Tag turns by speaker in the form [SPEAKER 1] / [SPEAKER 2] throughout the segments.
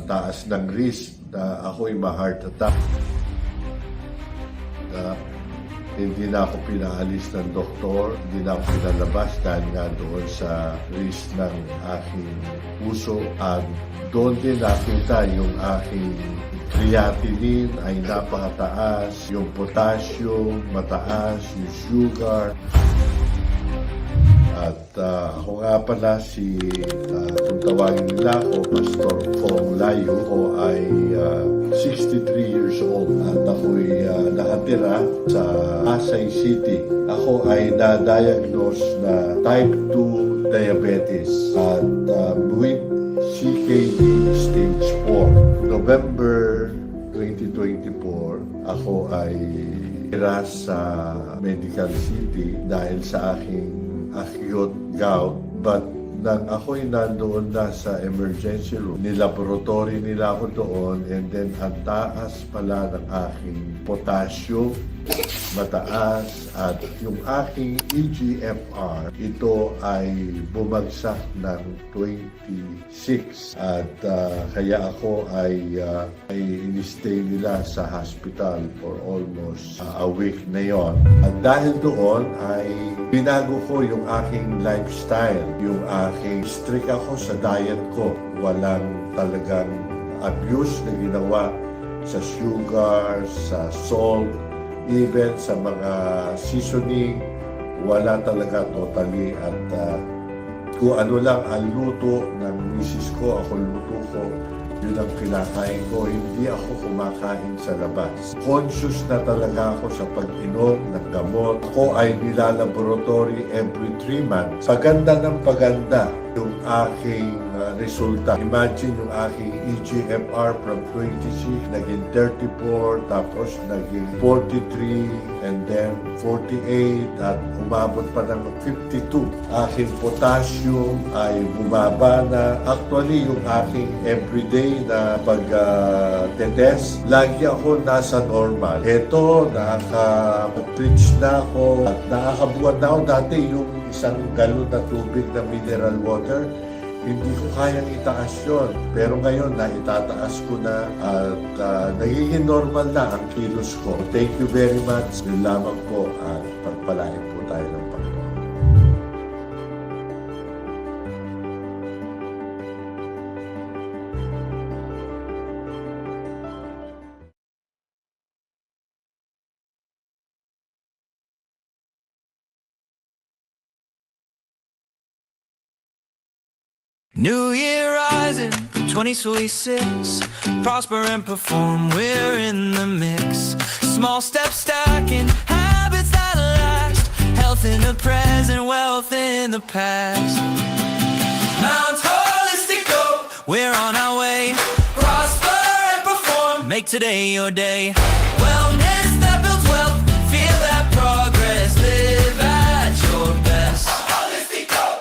[SPEAKER 1] taas ng risk na ako'y ma-heart attack. Hindi na ako pinaalis ng doktor, hindi na ako pinalabas dahil nga doon sa risk ng aking puso. At doon din nakita yung aking creatinine ay napakataas, yung potassium mataas, yung sugar. At ako nga pala kung tawagin nila ako, Pastor Fong Layo. Ako ay 63 years old at ako'y nakatira sa Pasay City. Ako ay na-diagnose na type 2 diabetes at with CKD stage 4. November 2024, ako ay tira sa Medical City dahil sa aking acute gout. But nang ako'y nandoon na sa emergency room, nilaboratory nila ako doon, and then ang taas pala ng aking potassium, mataas, at yung aking EGFR, ito ay bumagsak ng 26. At kaya ako ay in-stay nila sa hospital for almost a week na yon. At dahil doon ay binago ko yung aking lifestyle, yung aking strict ako sa diet ko. Walang talagang abuse na ginawa sa sugar, sa salt, even sa mga seasoning, wala talaga totally. At kung ano lang ang luto ng misis ko, ako luto ko, yun ang kinakain ko. Hindi ako kumakain sa labas. Conscious na talaga ako sa pag-inom ng gamot. Ako ay nilalaboratory every 3 months. Paganda ng paganda yung aking resulta. Imagine yung aking EGFR from 26, naging 34, tapos naging 43, and then 48, at umabot pa ng 52. Aking potassium ay bumaba na. Actually, yung aking everyday na pag-test, lagi ako nasa normal. Ito, nakaka-preach na ako at nakakabuhat na ako. Dati yung isang galon na tubig na mineral water, hindi ko kayang itaas yun. Pero ngayon, naitataas ko na at nagiging normal na ang kilos ko. Thank you very much. Yun lamang po at pagpalain po tayo ng Panginoon.
[SPEAKER 2] New Year rising, 2026. Prosper and perform, we're in the mix. Small steps stacking, habits that last. Health in the present, wealth in the past. Mount Holistic Go, we're on our way. Prosper and perform, make today your day. Wellness that builds wealth, feel that progress. Live at your best. Holistic Go.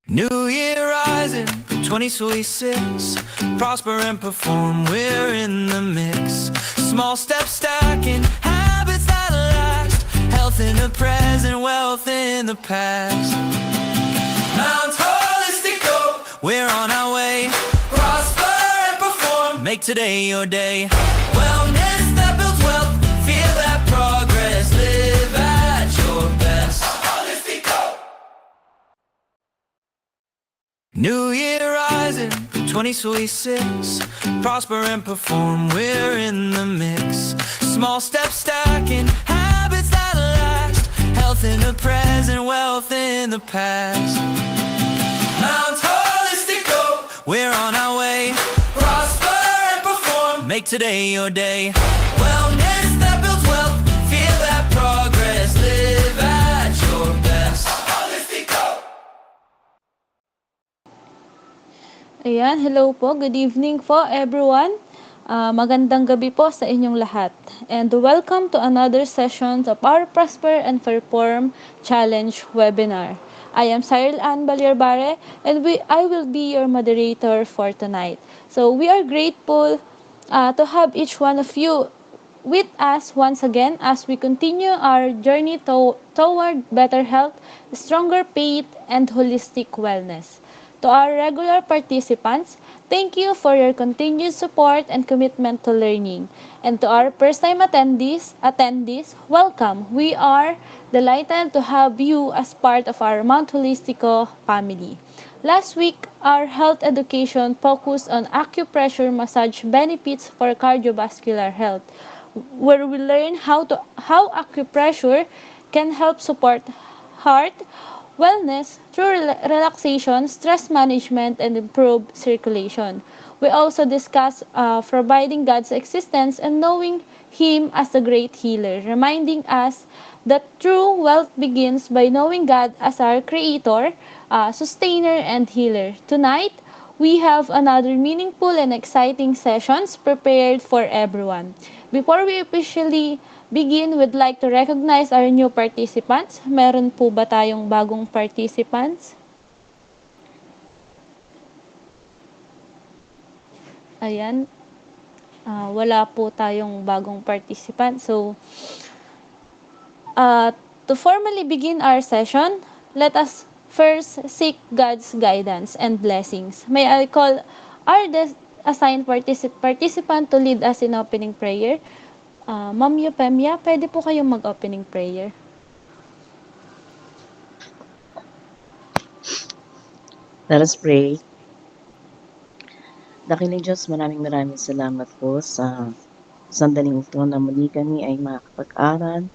[SPEAKER 2] New Year rising, 2026. Prosper and perform, we're in the mix. Small steps stacking, habits that last. Health in the present, wealth in the past. Mount Holistic Go, we're on our way. Prosper and perform, make today your day. Wellness that builds wealth, feel that progress. Live at your best. Holistic Go. New Year rising, 2026. Prosper and perform, we're in the mix. Small steps stacking, habits that last. Health in the present, wealth in the past. Mount Holistic Go, we're on our way. Prosper and perform, make today your day. Wellness that builds wealth, feel that progress. Live at your best. Holistic Go.
[SPEAKER 3] Ayan, hello po. Good evening po everyone. Magandang gabi po sa inyong lahat. And welcome to another session of our Prosper and Perform Challenge webinar. I am Cyril Ann Baliarbare, and I will be your moderator for tonight. So we are grateful to have each one of you with us once again as we continue our journey toward better health, stronger faith, and holistic wellness. To our regular participants, thank you for your continued support and commitment to learning. And to our first-time attendees, welcome. We are delighted to have you as part of our Mount Holistico family. Last week, our health education focused on acupressure massage benefits for cardiovascular health, where we learn how acupressure can help support heart wellness through relaxation, stress management, and improved circulation. We also discuss providing God's existence and knowing Him as the great healer, reminding us that true wealth begins by knowing God as our Creator, Sustainer, and Healer. Tonight, we have another meaningful and exciting sessions prepared for everyone. Before we officially begin, we'd like to recognize our new participants. Meron po ba tayong bagong participants? Ayan, wala po tayong bagong participant. So, to formally begin our session, let us first seek God's guidance and blessings. May I call our assigned participant to lead us in opening prayer. Ma'am Eupemia, pwede po kayong mag-opening prayer.
[SPEAKER 4] Let us pray. Dakilang Diyos, maraming salamat po sa sandaling ito na muli kami ay makakapag-aral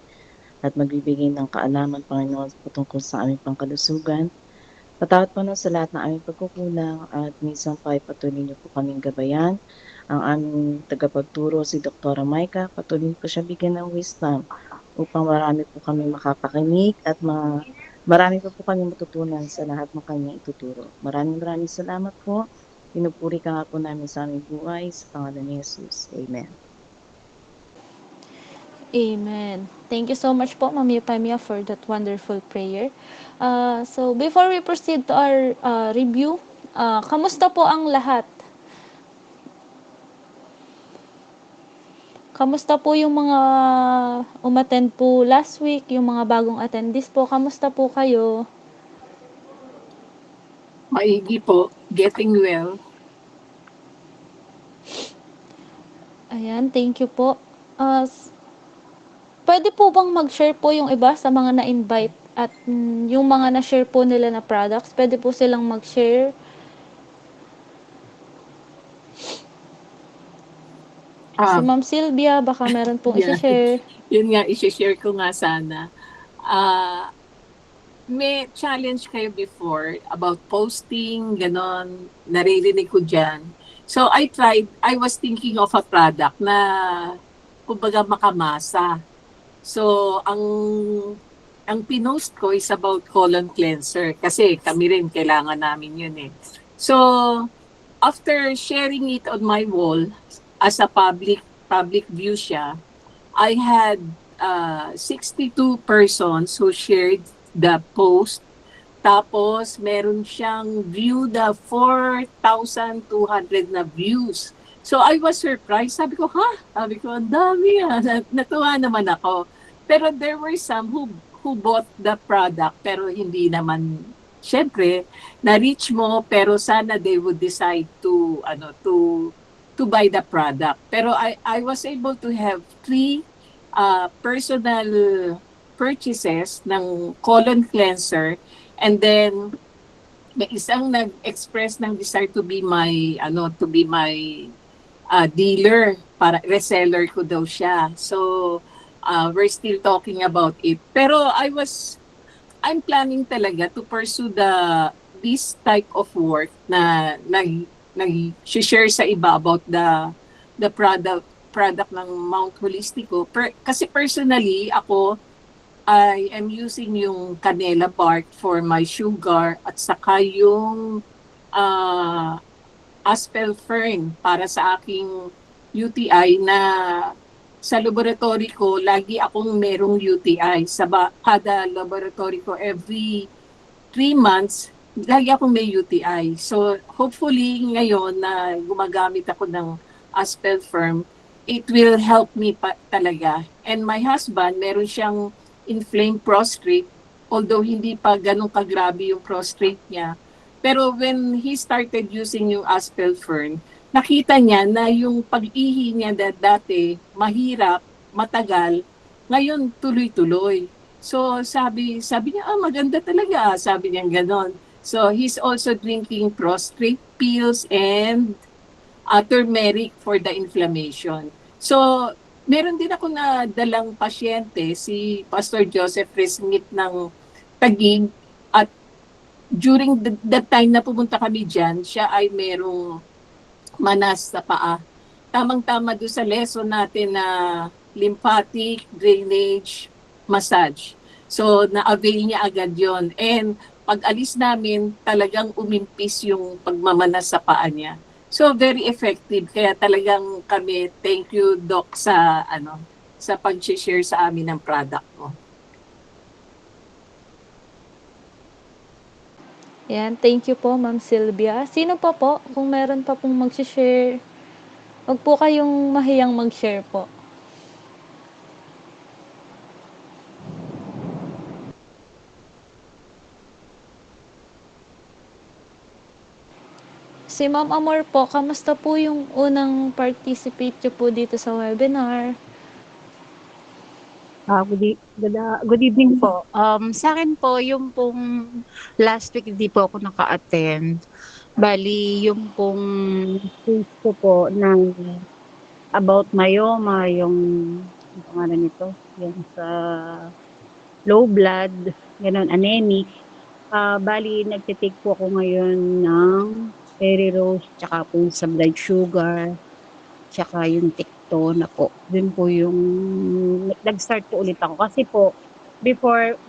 [SPEAKER 4] at magbibigay ng kaalaman, Panginoon, patungkol sa aming pangkalusugan. Patawad po sa lahat ng aming pagkukulang at minsan pa ay patuloy niyo po kaming gabayan. Ang aming tagapagturo, si Dr. Maika, patuloy po siya bigyan ng wisdom upang marami po kami makapakinig at marami po kami matutunan sa lahat ng kanyang ituturo. Maraming salamat po. Pinupuri ka nga po namin sa aming buhay sa pangalan ni Jesus. Amen.
[SPEAKER 3] Amen. Thank you so much po, Ma'am Eupemia, for that wonderful prayer. So, before we proceed to our review, kamusta po ang lahat? Kamusta po yung mga umattend po last week, yung mga bagong attendees po? Kamusta po kayo?
[SPEAKER 5] Maigi po. Getting well.
[SPEAKER 3] Ayan, thank you po. Pwede po bang mag-share po yung iba sa mga na-invite at yung mga na-share po nila na products? Pwede po silang mag-share. Si Ma'am Sylvia, baka meron pong i-share.
[SPEAKER 5] Yun nga, i-share ko nga sana. May challenge kayo before about posting, ganon, naririnig ko dyan. So I was thinking of a product na kumbaga makamasa. So ang pinost ko is about colon cleanser kasi kami rin kailangan namin yun eh. So after sharing it on my wall as a public view siya, I had 62 persons who shared the post. Tapos meron siyang view the 4,200 na views. So I was surprised. Sabi ko, Sabi ko, ang dami Natuwa naman ako. Pero there were some who bought the product pero hindi naman, syempre, na-reach mo pero sana they would decide to buy the product. Pero I was able to have 3 personal purchases ng colon cleanser, and then may isang nag-express ng desire to be my dealer, para reseller ko daw siya. So we're still talking about it. Pero I'm planning talaga to pursue this type of work na nag-share sa iba about the product ng Mount Holistico. Kasi personally, I am using yung canela bark for my sugar at saka yung aspel fern para sa aking UTI na sa laboratory ko, lagi akong merong UTI. Kada laboratory ko, every 3 months, lagi akong may UTI. So, hopefully, ngayon na gumagamit ako ng aspel fern, it will help me talaga. And my husband, meron siyang inflamed prostate, although hindi pa ganun kagrabe yung prostate niya. Pero when he started using yung Aspelfern, nakita niya na yung pag-ihi niya dati mahirap, matagal, ngayon tuloy-tuloy. So sabi niya, maganda talaga, sabi niya ganon. So he's also drinking prostrate pills and turmeric for the inflammation. So meron din ako na dalang pasyente, si Pastor Joseph Resmith ng Taguig, at during that time na pumunta kami dyan, siya ay merong manas sa paa. Tamang-tama doon sa lesson natin na lymphatic drainage massage. So, na-avail niya agad yon. And pag alis namin, talagang umimpis yung pagmamanas sa paa niya. So, very effective. Kaya talagang kami, thank you, Doc, sa pag-share sa amin ng product mo.
[SPEAKER 3] Ayan, thank you po, Ma'am Sylvia. Sino pa po? Kung meron pa pong mag-share, huwag po kayong mahiyang mag-share po. Si Ma'am Amor po, kamusta po yung unang participate niyo po dito sa webinar?
[SPEAKER 6] Good evening po. Sa akin po, yung pong last week hindi po ako naka-attend. Bali, yung pong case ko po ng about myoma, yung pangalan nito, yung sa low blood, ganun, anemic. Bali, nagtitake po ako ngayon ng Perirose, tsaka po sa blood sugar, tsaka yung Tectona po. Dun po yung nag-start po ulit ako. Kasi po, before,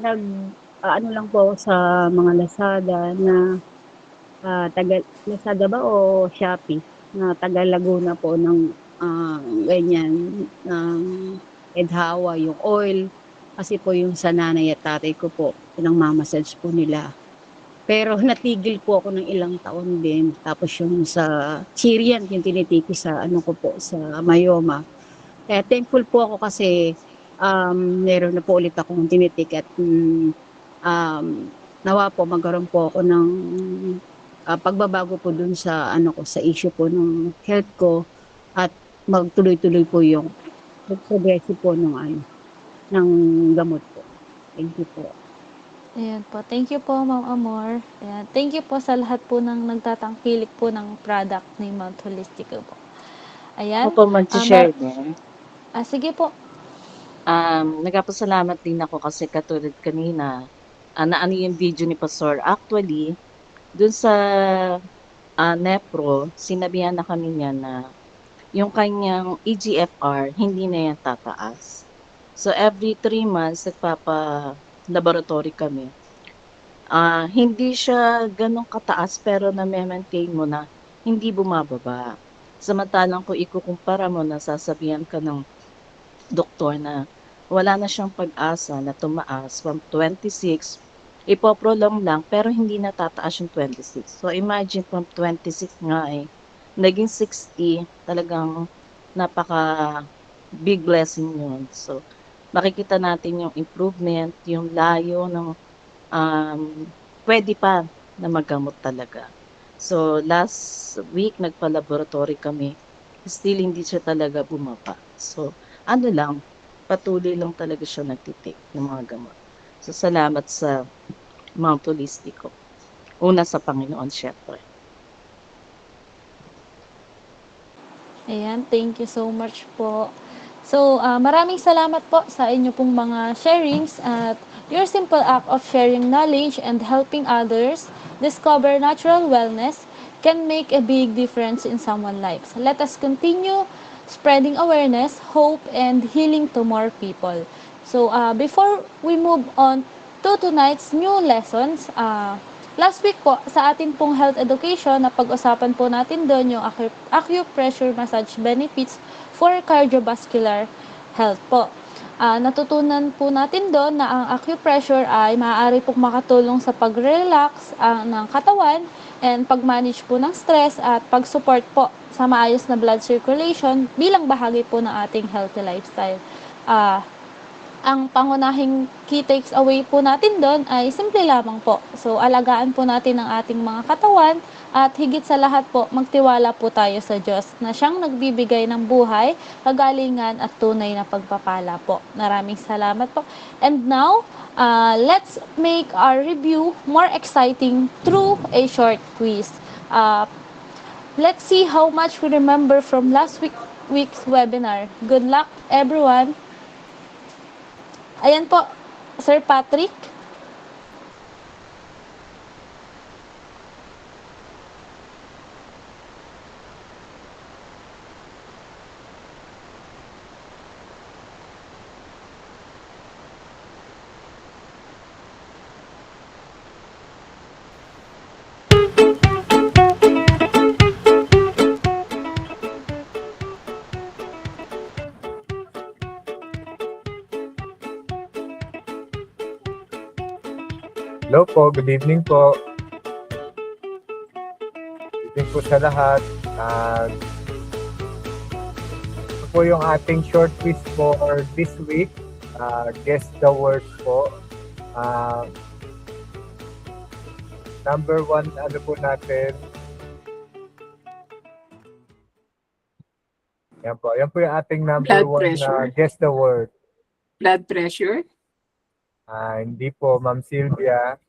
[SPEAKER 6] ano lang po sa mga Lazada na Lazada ba o Shopee na taga Laguna po ng ganyan, ng Edhawa, yung oil. Kasi po yung sa nanay at tatay ko po, pinang-mamassage po nila. Pero natigil po ako ng ilang taon din. Tapos yung sa Syrian, yung tinitiki sa ano ko po, sa myoma. Kaya thankful po ako kasi meron na po ulit akong tinitiki at nawa po magkaroon po ako ng pagbabago po dun sa ano ko, sa issue po ng health ko at magtuloy-tuloy po yung progressive po ng gamot po. Thank you po.
[SPEAKER 3] Ayan po. Thank you po, Ma'am Amor. Ayan. Thank you po sa lahat po ng nagtatangkilik po ng product ni Mount Holistico po. Ayan.
[SPEAKER 4] Ako po mag-share din.
[SPEAKER 3] Sige po.
[SPEAKER 4] Nagpapasalamat din ako kasi katulad kanina, naano yung video ni Pastor. Actually, dun sa Nepro, sinabihan na kami niya na yung kanyang EGFR, hindi na yan tataas. So, every 3 months, nagpapa-laboratory kami. Hindi siya ganong kataas pero na-maintain mo na hindi bumababa. Samantalang kung ikukumpara mo na sasabihan ka ng doktor na wala na siyang pag-asa na tumaas from 26, ipoprolong lang pero hindi na tataas yung 26. So imagine from 26 nga naging 60, talagang napaka big blessing yun. So makikita natin yung improvement, yung layo ng pwede pa na maggamot talaga. So last week nagpa-laboratory kami, still hindi siya talaga bumaba. So ano lang, patuloy lang talaga siya nagtitake ng mga gamot. So salamat sa Mount Holistico. Una sa Panginoon, syempre.
[SPEAKER 3] Ayan, thank you so much po. So, maraming salamat po sa inyo pong mga sharings at your simple act of sharing knowledge and helping others discover natural wellness can make a big difference in someone's lives. Let us continue spreading awareness, hope, and healing to more people. So, before we move on to tonight's new lessons, last week po, sa atin pong health education, napag-usapan po natin doon yung acupressure massage benefits for cardiovascular health po. Natutunan po natin doon na ang acupressure ay maaari pong makatulong sa pag-relax ng katawan and pag-manage po ng stress at pag-support po sa maayos na blood circulation bilang bahagi po ng ating healthy lifestyle. ang pangunahing key takes away po natin doon ay simple lamang po. So, alagaan po natin ang ating mga katawan at higit sa lahat po, magtiwala po tayo sa Diyos na siyang nagbibigay ng buhay, kagalingan at tunay na pagpapala po. Maraming salamat po. And now, let's make our review more exciting through a short quiz. Let's see how much we remember from last week's webinar. Good luck, everyone! Ayan po, Sir Patrick.
[SPEAKER 7] Hello po, good evening po. Good evening po sa lahat. Ito po yung ating short quiz for this week. Guess the words po. Number 1, ano po natin? Yan po. Yan po yung ating number
[SPEAKER 5] Blood
[SPEAKER 7] 1 na
[SPEAKER 5] pressure.
[SPEAKER 7] guess the word.
[SPEAKER 5] Blood pressure?
[SPEAKER 7] Hindi po, Ma'am Sylvia.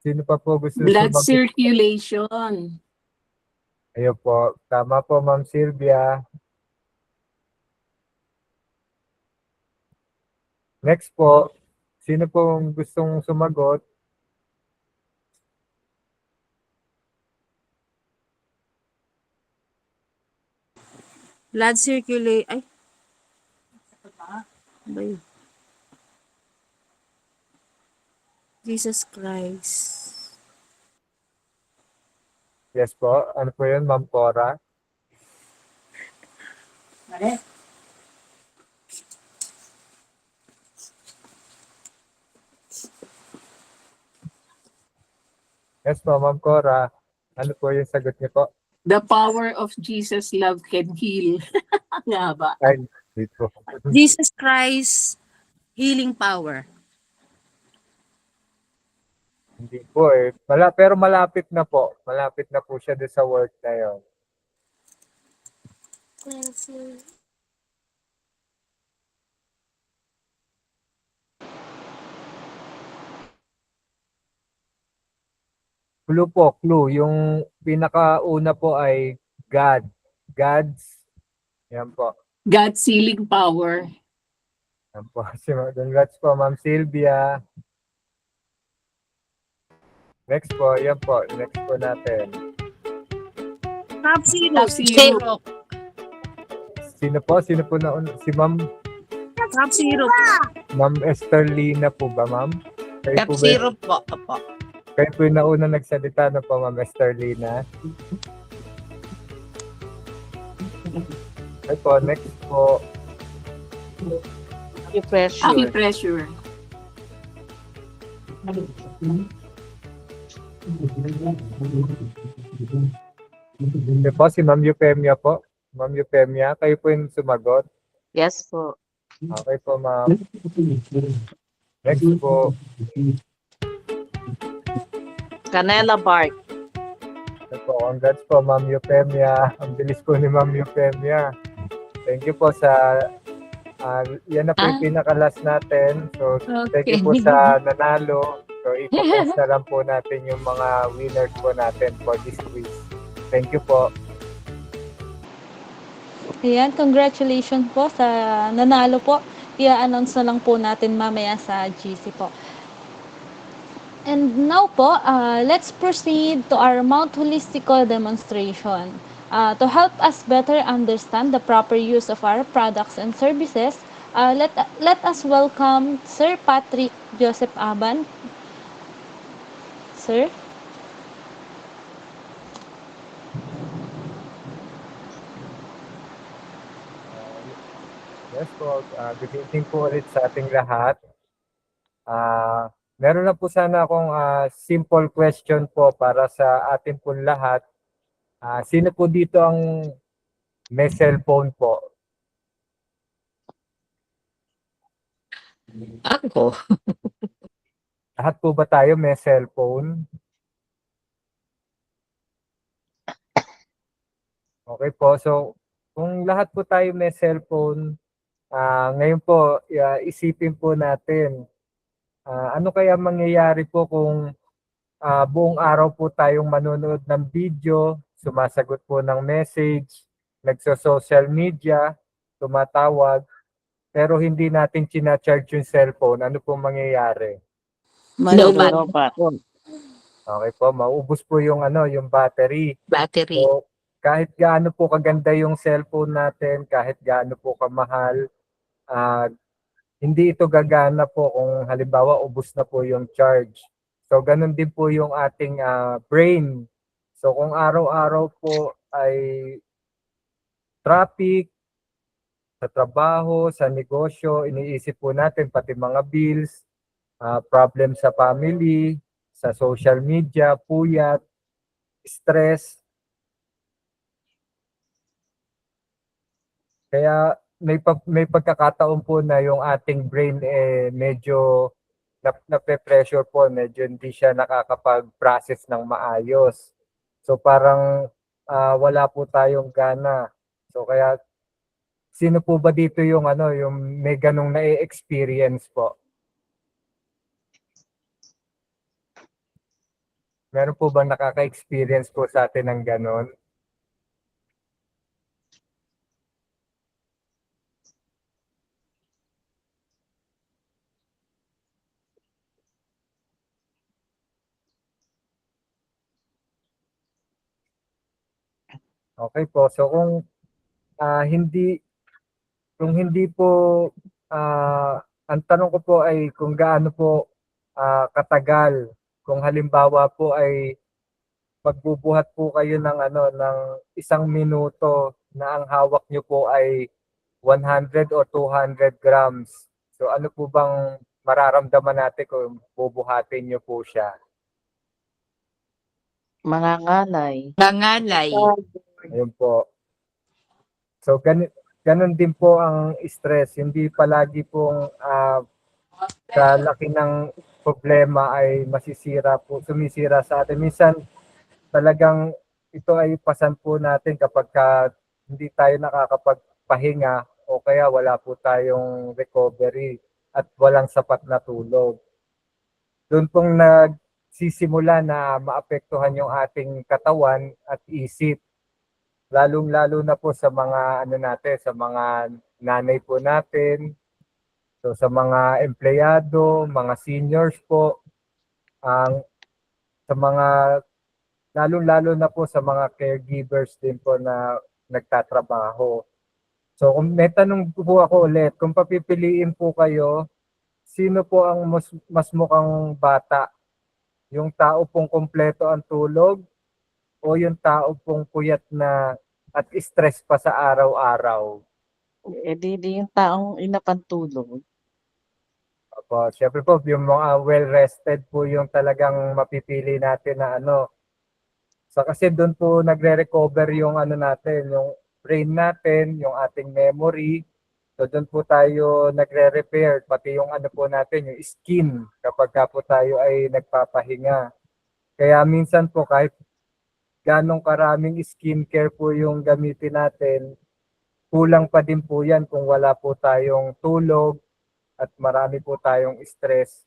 [SPEAKER 7] Sino pa po gusto
[SPEAKER 5] Blood
[SPEAKER 7] sumagot?
[SPEAKER 5] circulation.
[SPEAKER 7] Ayun po. Tama po, Ma'am Sylvia. Next po, sino po gustong sumagot?
[SPEAKER 6] Blood circulate. Ay. Ano ba yun? Jesus Christ.
[SPEAKER 7] Yes po. Ano po yun, Ma'am Cora? Yes po, Ma'am Cora. Ano po yung sagot niyo po?
[SPEAKER 5] The power of Jesus' love can heal. Nga ba?
[SPEAKER 7] Ay, dito.
[SPEAKER 6] Jesus Christ healing power.
[SPEAKER 7] Hindi po eh. Pero malapit na po. Malapit na po siya doon sa word na yun. Clue po, clue. Yung pinakauna po ay God. God's. Yan po.
[SPEAKER 5] God's healing power.
[SPEAKER 7] Yan po. Congrats po, Ma'am Sylvia. Next po, yan po. Next po natin.
[SPEAKER 6] Top zero.
[SPEAKER 5] Top zero.
[SPEAKER 7] Sino po? Sino po na si Ma'am
[SPEAKER 6] Top zero.
[SPEAKER 7] Ma'am Esterlina po ba, Ma'am? Kayo
[SPEAKER 4] Top
[SPEAKER 7] po ba-
[SPEAKER 4] zero po. Opo.
[SPEAKER 7] Kayo po yung nauna nagsalita na po, Ma'am Esterlina. Okay po, next po.
[SPEAKER 4] Pressure.
[SPEAKER 5] Acupressure.
[SPEAKER 7] Okay po, si Ma'am Eupemia po. Ma'am Eupemia, kayo po yung sumagot.
[SPEAKER 4] Yes po.
[SPEAKER 7] Okay po, Ma'am. Next po.
[SPEAKER 4] Canela bark.
[SPEAKER 7] Okay po, congrats po, Ma'am Eupemia. Ang bilis po ni Ma'am Eupemia. Thank you po sa yan na po yung pinaka-last natin. So, thank you po sa nanalo. So, ipopost na lang po natin yung mga winners po natin for this quiz. Thank you po.
[SPEAKER 3] Ayan, congratulations po sa nanalo po. I-announce na lang po natin mamaya sa GC po. And now po, let's proceed to our Mount Holistico demonstration. To help us better understand the proper use of our products and services, let us welcome Sir Patrick Joseph Aban. Sir?
[SPEAKER 7] Yes po, good evening po ulit sa ating lahat. Meron na po sana akong simple question po para sa atin po lahat. Sino po dito ang may cellphone po?
[SPEAKER 8] Ako,
[SPEAKER 7] Lahat po ba tayo may cellphone? Okay po. So, kung lahat po tayo may cellphone, ngayon po, isipin po natin, ano kaya mangyayari po kung buong araw po tayong manonood ng video, sumasagot po ng message, nagso-social media, tumatawag, pero hindi natin china-charge yung cellphone, ano po mangyayari?
[SPEAKER 8] no
[SPEAKER 4] Malolobat.
[SPEAKER 7] Okay po, maubos po yung yung battery.
[SPEAKER 8] battery.
[SPEAKER 7] So, kahit gaano po kaganda yung cellphone natin, kahit gaano po kamahal, hindi ito gagana po kung halimbawa ubos na po yung charge. So, ganun din po yung ating brain. So, kung araw-araw po ay traffic, sa trabaho, sa negosyo, iniisip po natin pati mga bills, problem sa family, sa social media, puyat, stress. Kaya may pagkakataon po na yung ating brain medyo nape-pressure po, medyo hindi siya nakakapag-process ng maayos. So parang wala po tayong gana. So kaya sino po ba dito yung yung may ganong na-experience po? Meron po ba nakaka-experience po sa atin ng ganon? Okay po. So hindi hindi po ang tanong ko po ay kung gaano po katagal, kung halimbawa po ay magbubuhat po kayo ng ng 1 minuto na ang hawak nyo po ay 100 or 200 grams. So ano po bang mararamdaman natin kung bubuhatin nyo po siya?
[SPEAKER 4] Mangangalay.
[SPEAKER 8] Nangangalay.
[SPEAKER 7] Ayun po. So ganun din po ang stress. Hindi palagi pong sa laki ng problema ay sumisira sa atin. Minsan talagang ito ay pasan po natin kapag hindi tayo nakakapagpahinga o kaya wala po tayong recovery at walang sapat na tulog. Doon pong nagsisimula na maapektuhan yung ating katawan at isip. Lalong-lalo na po sa mga sa mga nanay po natin, so sa mga empleyado, mga seniors po, sa mga lalong-lalo na po sa mga caregivers din po na nagtatrabaho. So kung may tanong po ako ulit, kung papipiliin po kayo, sino po ang mas mukhang bata? Yung tao pong kompleto ang tulog o yung tao pong puyat na at stress pa sa araw-araw?
[SPEAKER 4] Di yung taong inapantulog.
[SPEAKER 7] Opo, syempre po, yung mga well-rested po yung talagang mapipili natin na So kasi doon po nagre-recover yung natin, yung brain natin, yung ating memory. So doon po tayo nagre-repair, pati yung po natin, yung skin kapag po tayo ay nagpapahinga. Kaya minsan po kahit ganong karaming skincare po yung gamitin natin, kulang pa din po yan kung wala po tayong tulog at marami po tayong stress.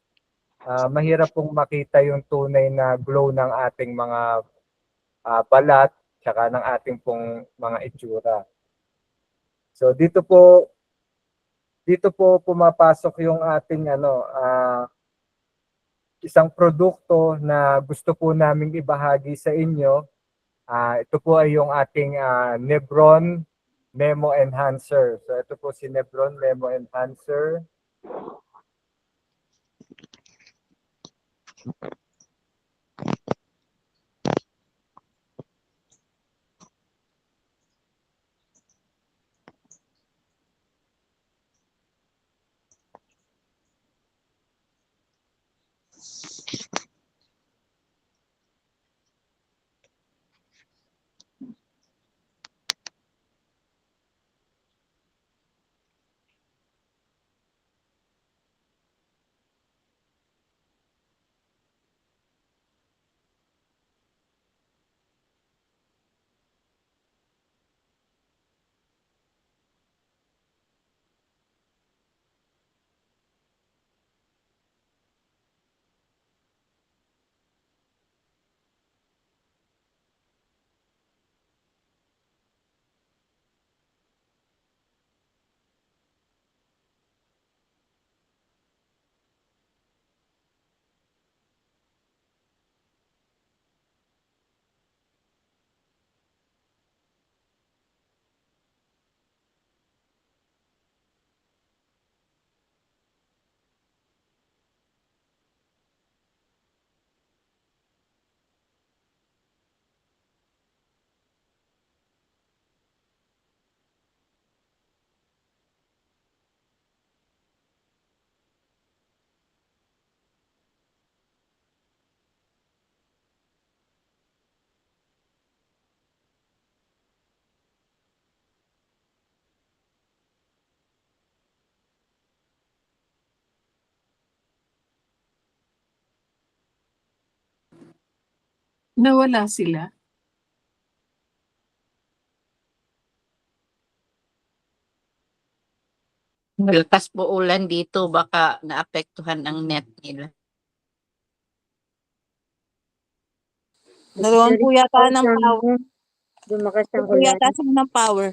[SPEAKER 7] Mahirap pong makita yung tunay na glow ng ating mga balat tsaka ng ating pong mga itsura. So dito po pumapasok yung ating isang produkto na gusto po naming ibahagi sa inyo. Ito po ay yung ating Nebron Memo Enhancer. So ito po si Nebron Memo Enhancer.
[SPEAKER 5] Nawala sila.
[SPEAKER 8] Malakas po ulan dito, baka naapektuhan ang net nila.
[SPEAKER 9] Naroon po yata ng power.
[SPEAKER 10] Lumakas ang
[SPEAKER 9] Po
[SPEAKER 10] ulan.
[SPEAKER 9] yata sila ng power.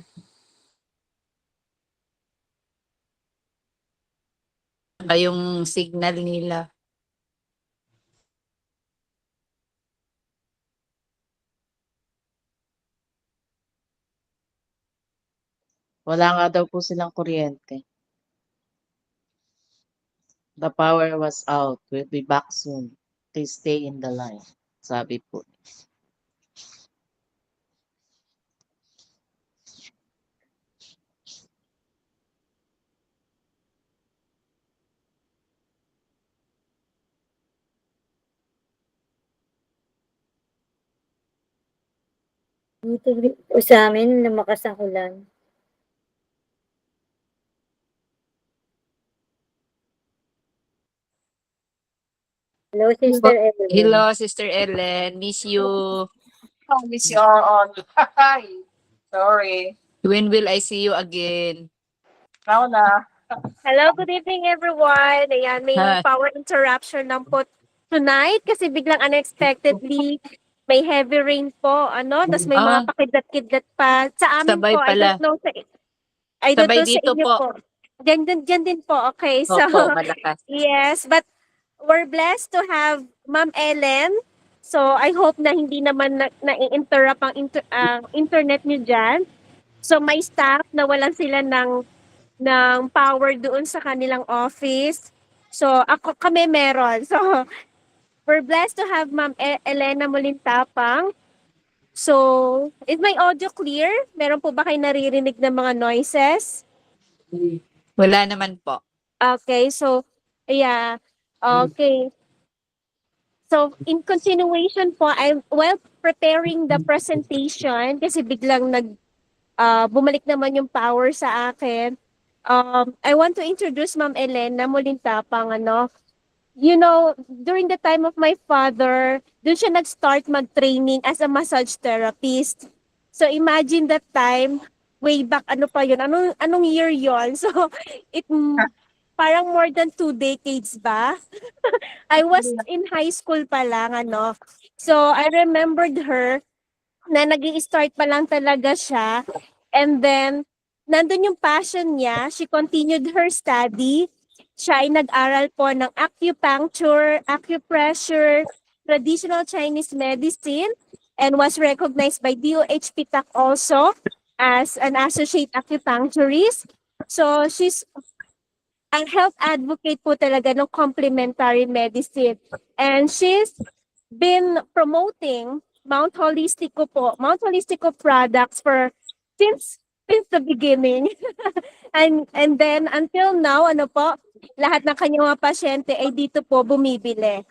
[SPEAKER 8] Saka yung signal nila.
[SPEAKER 4] Wala nga daw po silang kuryente. The power was out. We'll be back soon. Please stay in the line. Sabi po.
[SPEAKER 10] Dito po sa amin, lumakas ang ulan. Hello, Sister Evelyn.
[SPEAKER 8] Hello, Sister Ellen. Miss you.
[SPEAKER 5] Oh, miss you all. Hi. Sorry.
[SPEAKER 8] When will I see you again?
[SPEAKER 5] Now na.
[SPEAKER 11] Hello, good evening everyone. Ayan, may
[SPEAKER 8] Hi.
[SPEAKER 11] power interruption lang po tonight kasi biglang unexpectedly may heavy rain po, tapos may mga pakidlat-kidlat pa. Sa amin
[SPEAKER 8] Sabay
[SPEAKER 11] po,
[SPEAKER 8] pala.
[SPEAKER 11] I don't
[SPEAKER 8] Sabay
[SPEAKER 11] know sa
[SPEAKER 8] dito
[SPEAKER 11] inyo
[SPEAKER 8] po.
[SPEAKER 11] po. Diyan din po, okay. So,
[SPEAKER 8] Opo, malakas.
[SPEAKER 11] yes, but we're blessed to have Ma'am Ellen. So, I hope na hindi naman na-interrupt ang internet niyo dyan. So, may staff na walang sila ng power doon sa kanilang office. So, kami meron. So, we're blessed to have Ma'am Elena Molintapang. So, is my audio clear? Meron po ba kayo naririnig ng mga noises?
[SPEAKER 8] Wala naman po.
[SPEAKER 11] Okay, so, yeah. Okay. So, in continuation po, while preparing the presentation, kasi biglang bumalik naman yung power sa akin, I want to introduce Ma'am Elena Molintapang, You know, during the time of my father, doon siya nag-start mag-training as a massage therapist. So imagine that time, way back, ano pa yun? Anong year yon? So, parang more than 2 decades ba? I was in high school pa lang, So, I remembered her na nag-i-start pa lang talaga siya. And then, nandun yung passion niya. She continued her study. Siya ay nag-aral po ng acupuncture, acupressure, traditional Chinese medicine, and was recognized by DOH-PTAC also as an associate acupuncturist. So, she's ang health advocate po talaga ng complementary medicine. And she's been promoting Mount Holistico products since the beginning. and then until now, lahat ng kanyang mga pasyente ay dito po bumibili.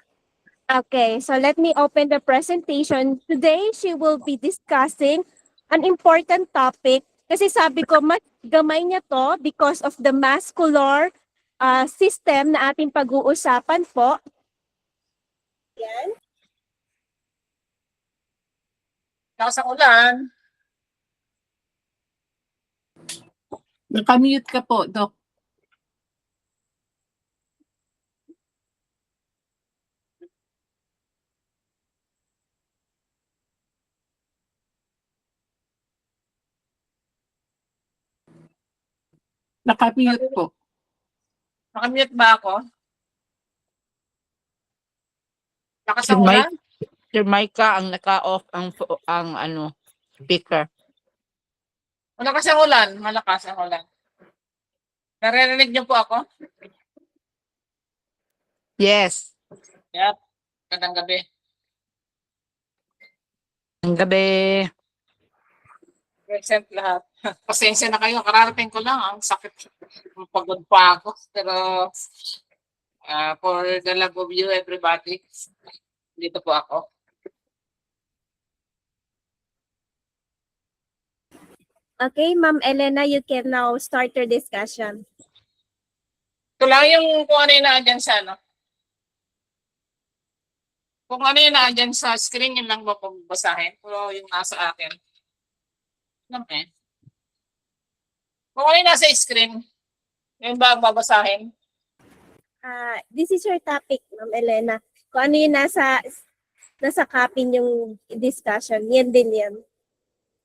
[SPEAKER 11] Okay, so let me open the presentation. Today, she will be discussing an important topic kasi sabi ko, mas gamay niya to because of the muscular system na ating pag-uusapan po. Yan.
[SPEAKER 5] Sa ulan. Nakamute ka po, Doc. Nakamute po. Nakamute ba ako? Lakas ang ulan?
[SPEAKER 8] Sir Micah ang naka-off ang speaker.
[SPEAKER 5] Malakas ang ulan. Malakas ang ulan. Naririnig niyo po ako?
[SPEAKER 8] Yes.
[SPEAKER 5] Yep. Magandang gabi.
[SPEAKER 8] Ang gabi.
[SPEAKER 5] Present lahat. Pasensya na kayo. Kararating ko lang. Ang sakit. Pagod pa ako. Pero for the love of you, everybody, dito po ako.
[SPEAKER 11] Okay, Ma'am Elena, you can now start your discussion.
[SPEAKER 5] Ito lang yung kung ano yung naandyan sa ano.
[SPEAKER 8] Kung ano yung nandyan sa screen, yun lang babasahin. Pero yung nasa akin. Ano eh? Kung ano yung nasa screen, yun ba ang babasahin?
[SPEAKER 11] This is your topic, Ma'am Elena. Kung ano yung nasa copy yung discussion, yan din yan.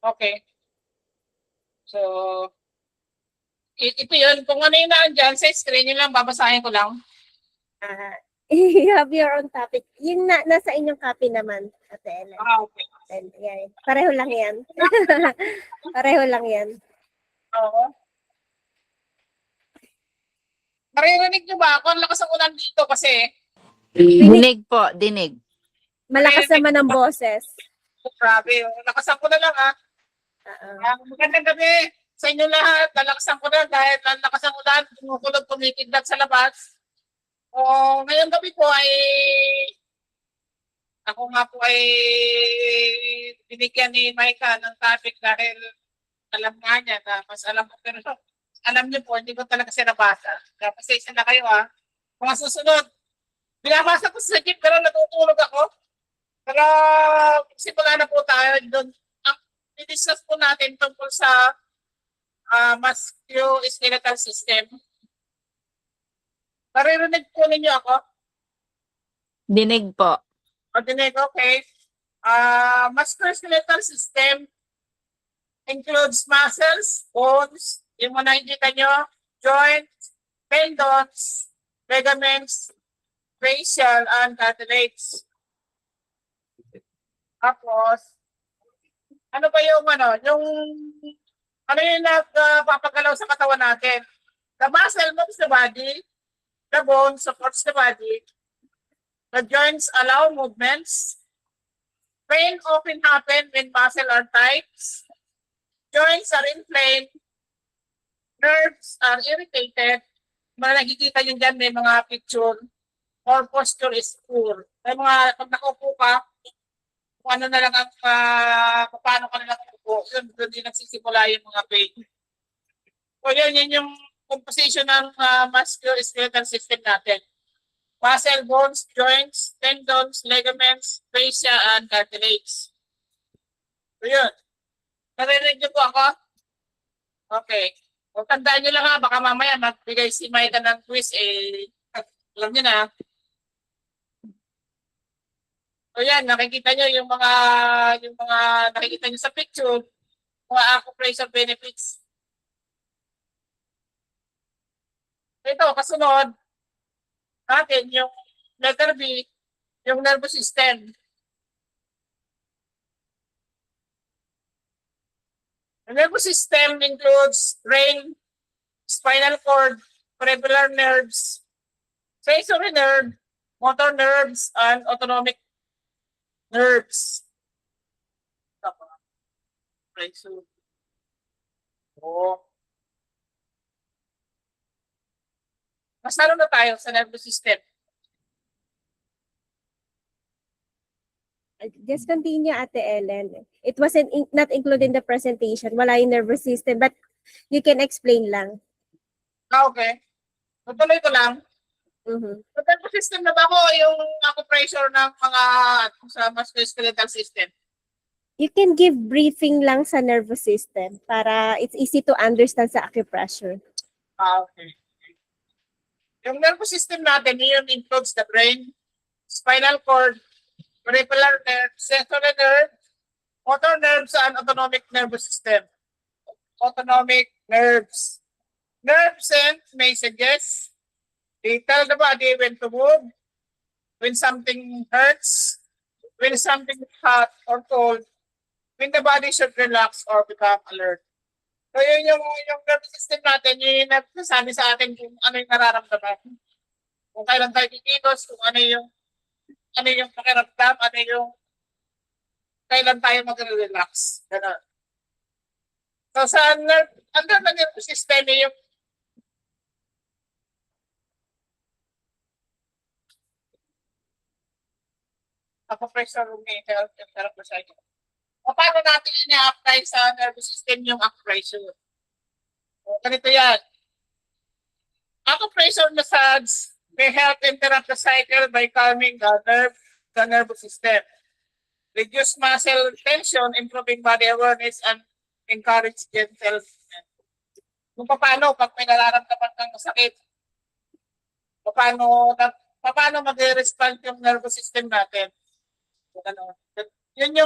[SPEAKER 8] Okay. So, ito yun. Kung ano yung nandyan sa screen, yun lang babasahin ko lang.
[SPEAKER 11] You have your own topic. Yung nasa inyong copy naman, Ate Ellen.
[SPEAKER 8] Okay.
[SPEAKER 11] And, yan. Pareho lang yan. Pareho lang yan.
[SPEAKER 8] Oo. Maririnig nyo ba ako? Ang lakas ang ulan dito kasi.
[SPEAKER 9] Dinig po, dinig.
[SPEAKER 11] Malakas naman ang boses.
[SPEAKER 8] Grabe. Lakasan ko na lang ha. Magandang gabi sa inyo lahat. Lalakasan ko na dahil lalakas ang ulan. Kumukulog, kumikidlat sa labas. Ngayong gabi po ay ako nga po ay binigyan ni Maika ng topic dahil alam nga niya na mas alam ko pero alam niyo po, hindi ko talaga siya nabasa. Kasi isa na kayo ha. Mga susunod, binabasa ko sa jeep pero natutulog ako. Pero simula na po tayo doon. Ang i-discuss po natin tungkol sa musculoskeletal system. Maririnig po ninyo ako?
[SPEAKER 9] Dinig po.
[SPEAKER 8] O dinig, okay. Musculoskeletal system includes muscles, bones, yung mga nakikita nyo, joints, tendons, ligaments, facial, and cartilage. Tapos, ano ba yung ano yung nagpapagalaw sa katawan natin? The muscle moves the body, the bone supports the body, the joints allow movements, pain often happen when muscle are tight, joints are inflamed, nerves are irritated, nakikita nyo dyan may mga picture, or posture is poor. May mga, pag nakaupo ka, kung ano na lang ang, paano ka na lang upo, yun, doon din nagsisimula yung mga pain. So yun yung composition ng musculoskeletal system natin. Muscle, bones, joints, tendons, ligaments, fascia, and cartilage. So yun. Narinig niyo po ako? Okay. O tandaan niyo lang ha, baka mamaya magbigay si Maika ng quiz, alam niyo na. So yan, nakikita niyo yung mga nakikita niyo sa picture, mga acupressure benefits. Ito, kasunod natin yung letter B, yung nervous system. The nervous system includes brain, spinal cord, peripheral nerves, sensory nerve, motor nerves, and autonomic nerves. Okay, so, mas lalo na tayo sa nervous system.
[SPEAKER 11] Just continue, Ate Ellen. It wasn't not included in the presentation. Wala yung nervous system, but you can explain lang.
[SPEAKER 8] Okay. Tutuloy ko lang. Sa nervous system na ba ko yung acupressure ng mga sa musculoskeletal system?
[SPEAKER 11] You can give briefing lang sa nervous system para it's easy to understand sa acupressure.
[SPEAKER 8] Okay. Yung nervous system natin, yun includes the brain, spinal cord, peripheral nerve, sensory nerve, motor nerves, and autonomic nervous system. Autonomic nerves. Nerves send messages. They tell the body when to move, when something hurts, when something is hot or cold, when the body should relax or become alert. So yun yung nervous system natin, yun yung nagsasabi sa atin kung ano yung nararamdaman. Kung kailan tayo kikilos, kung ano yung pakiramdam, ano yung kailan tayo mag-relax. Ganun. So sa under the nervous system, yung acupressure health and therapy cycle. Paano natin ina-apply sa nervous system yung acupressure? Ganito yan. Acupressure massage may help interrupt the cycle by calming the nerve the nervous system. Reduce muscle tension, improving body awareness, and encourage gentle movement. Kung paano, pag may nararamdaman kang sakit, paano mag-respond yung nervous system natin. So, ano, yung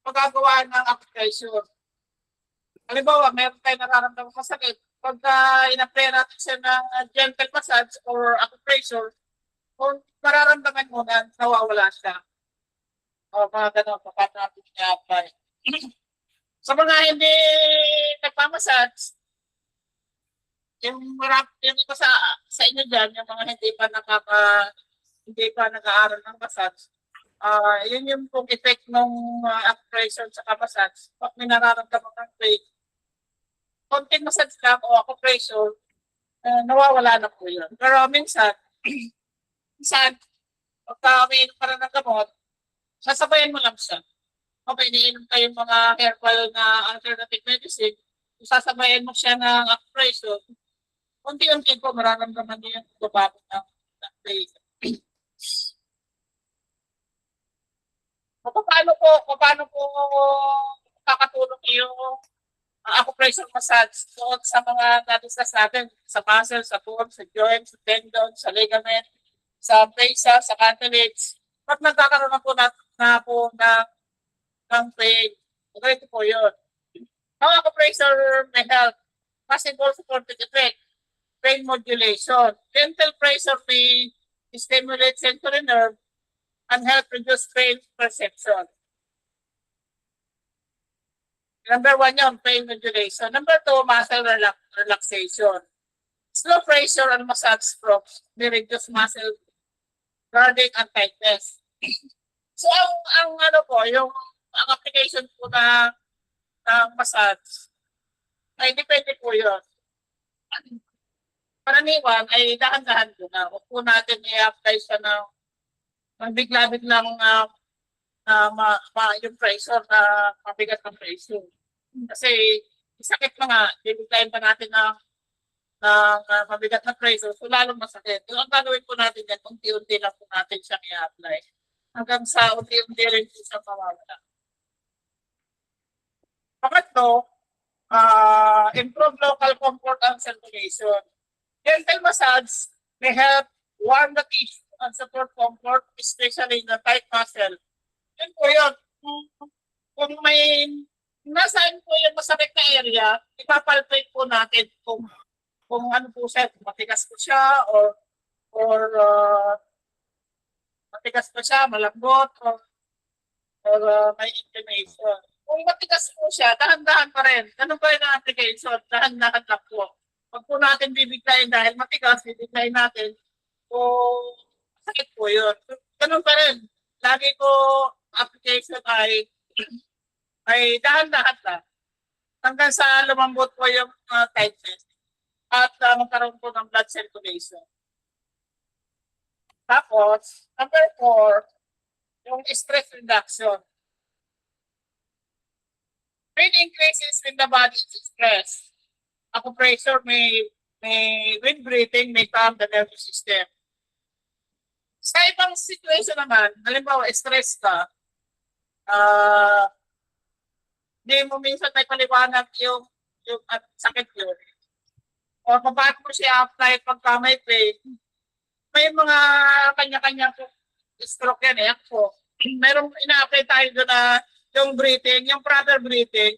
[SPEAKER 8] magagawa ng application. Halimbawa, meron tayong nararamdaman masakit. Pagka in-apply natin siya ng gentle massage or acupressure, kung mararamdaman mo na nawawala siya. O mga ganun, paano natin i-apply. Sa mga hindi nagmamassage, yung iba sa inyo dyan, yung mga hindi pa nag-aaral ng massage, yun yung pong effect ng acupressure sa massage. Pag may nararamdaman ng pain, konting massage lang o acupressure, nawawala na po yun. Pero minsan, pagka umiinom ka rin ng gamot, sasabayan mo lang siya. Okay, iniinom kayong mga herbal na alternative medicine, kung sasabayan mo siya ng acupressure, unti-unti po mararamdaman niyo yung babago ng pain. Paano po kakatulong yung acupressure massage doon sa mga na-discuss natin, sa muscle, sa bone, sa joint, sa tendon, sa ligament, sa fascia, sa cartilage. Pag nagkakaroon na po ng pain, ganito po yun. Ang acupressure may help, possible supportive effect, pain modulation. Gentle pressure may stimulate sensory nerve and help reduce pain perception. Number 1 yun, pain modulation. Number 2, muscle relaxation. Slow pressure and massage strokes may reduce muscle guarding and tightness. So, ang application po ng massage ay depende po yun. Karaniwan ay dahan-dahan po na. Huwag po natin i-apply siya ng bigla-biglang yung pressure na mabigat ng pressure. Kasi sakit na nga, bibiglayin pa natin ng mabigat na pressure, so lalong masakit. So, ang gagawin po natin yan, unti-unti lang po natin siyang i-apply. Hanggang sa unti-unti rin po siyang mawawala. Pangatlo, improve local comfort and circulation. Gentle massage may help warm the tissue and support comfort, especially in the tight muscle. Yun po yun. Kung may nasaan po yung masakit na area, ipapalpate po natin kung ano po siya, matigas po siya or matigas po siya, malambot or may inflammation. Kung matigas po siya, dahan-dahan pa rin. Ganun pa rin ang application, dahan-dahan lang po. Pag po natin bibiglayin dahil matigas, bibiglayin natin, sakit po yun. Ganun pa rin. Lagi ko application ay dahan-dahan lang. Hanggang sa lumambot po yung tightness at magkaroon po ng blood circulation. Tapos, number 4, yung stress reduction. Pain increases when the body is stressed. Acupressure with breathing may calm the nervous system. Sa ibang situation naman, halimbawa, stress ka, hindi mo minsan may paliwanag yung sakit yun. O paano mo siya apply pagka may pain, may mga kanya-kanya stroke yan eh. Ako, mayroong ina-apply tayo doon na yung breathing, yung proper breathing,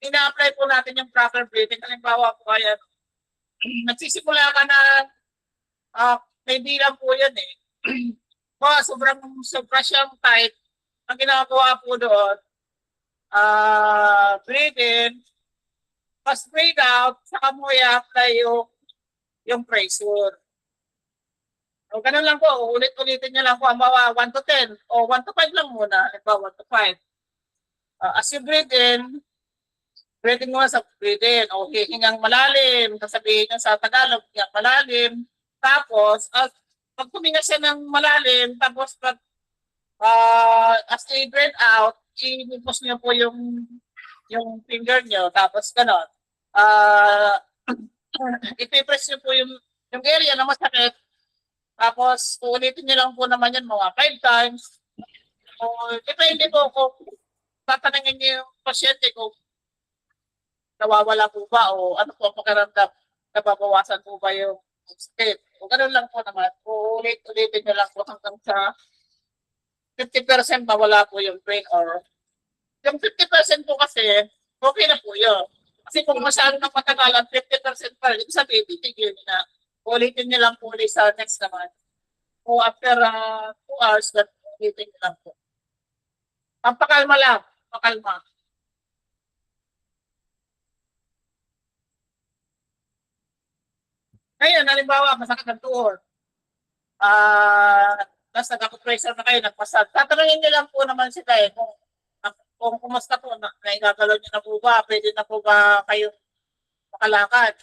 [SPEAKER 8] ina-apply po natin yung proper breathing. Halimbawa po kaya, nagsisimula ka na, may bilang po yan eh. Sobra siyang tight. Ang ginagawa po doon, breathe in, pas breathe out, saka mo i-apply yung pressure. O ganun lang po, ulit-ulitin nyo lang po, halimbawa 1 to 10 o 1 to 5 lang muna, halimbawa 1 to 5. As you breathe in, breathing mo sa breathe in, o hingang malalim, sasabihin nyo sa Tagalog, hingang malalim, tapos, pag tuminga siya ng malalim, tapos as you breathe out, i-pause nyo po yung finger nyo, tapos gano'n. Ipipress nyo po yung area na masakit, tapos uulitin niyo lang po naman yan mga 5 times. O depende po kung tatanungin niyo yung pasyente kung nawawala po ba o ano po ang pakiramdam, nababawasan po ba yung sakit. O ganun lang po naman, uulit-ulitin niyo lang po hanggang sa 50% mawala po yung pain or yung 50% po kasi, okay na po yun. Kasi kung masyado ng matagalan, 50% pa rin, sabihin, titigil na. Ulitin niyo lang po ulit sa next naman. O after 2 hours, ulitin niyo lang po. Ang pakalma lang, pakalma. Ngayon, halimbawa, masakit ang tuhod. Tapos nag-pressure na kayo, nagpasad. Tatanungin niyo lang po naman sila kung kumusta po, naigagalaw niyo na po ba, pwede na po ba kayo makalakad.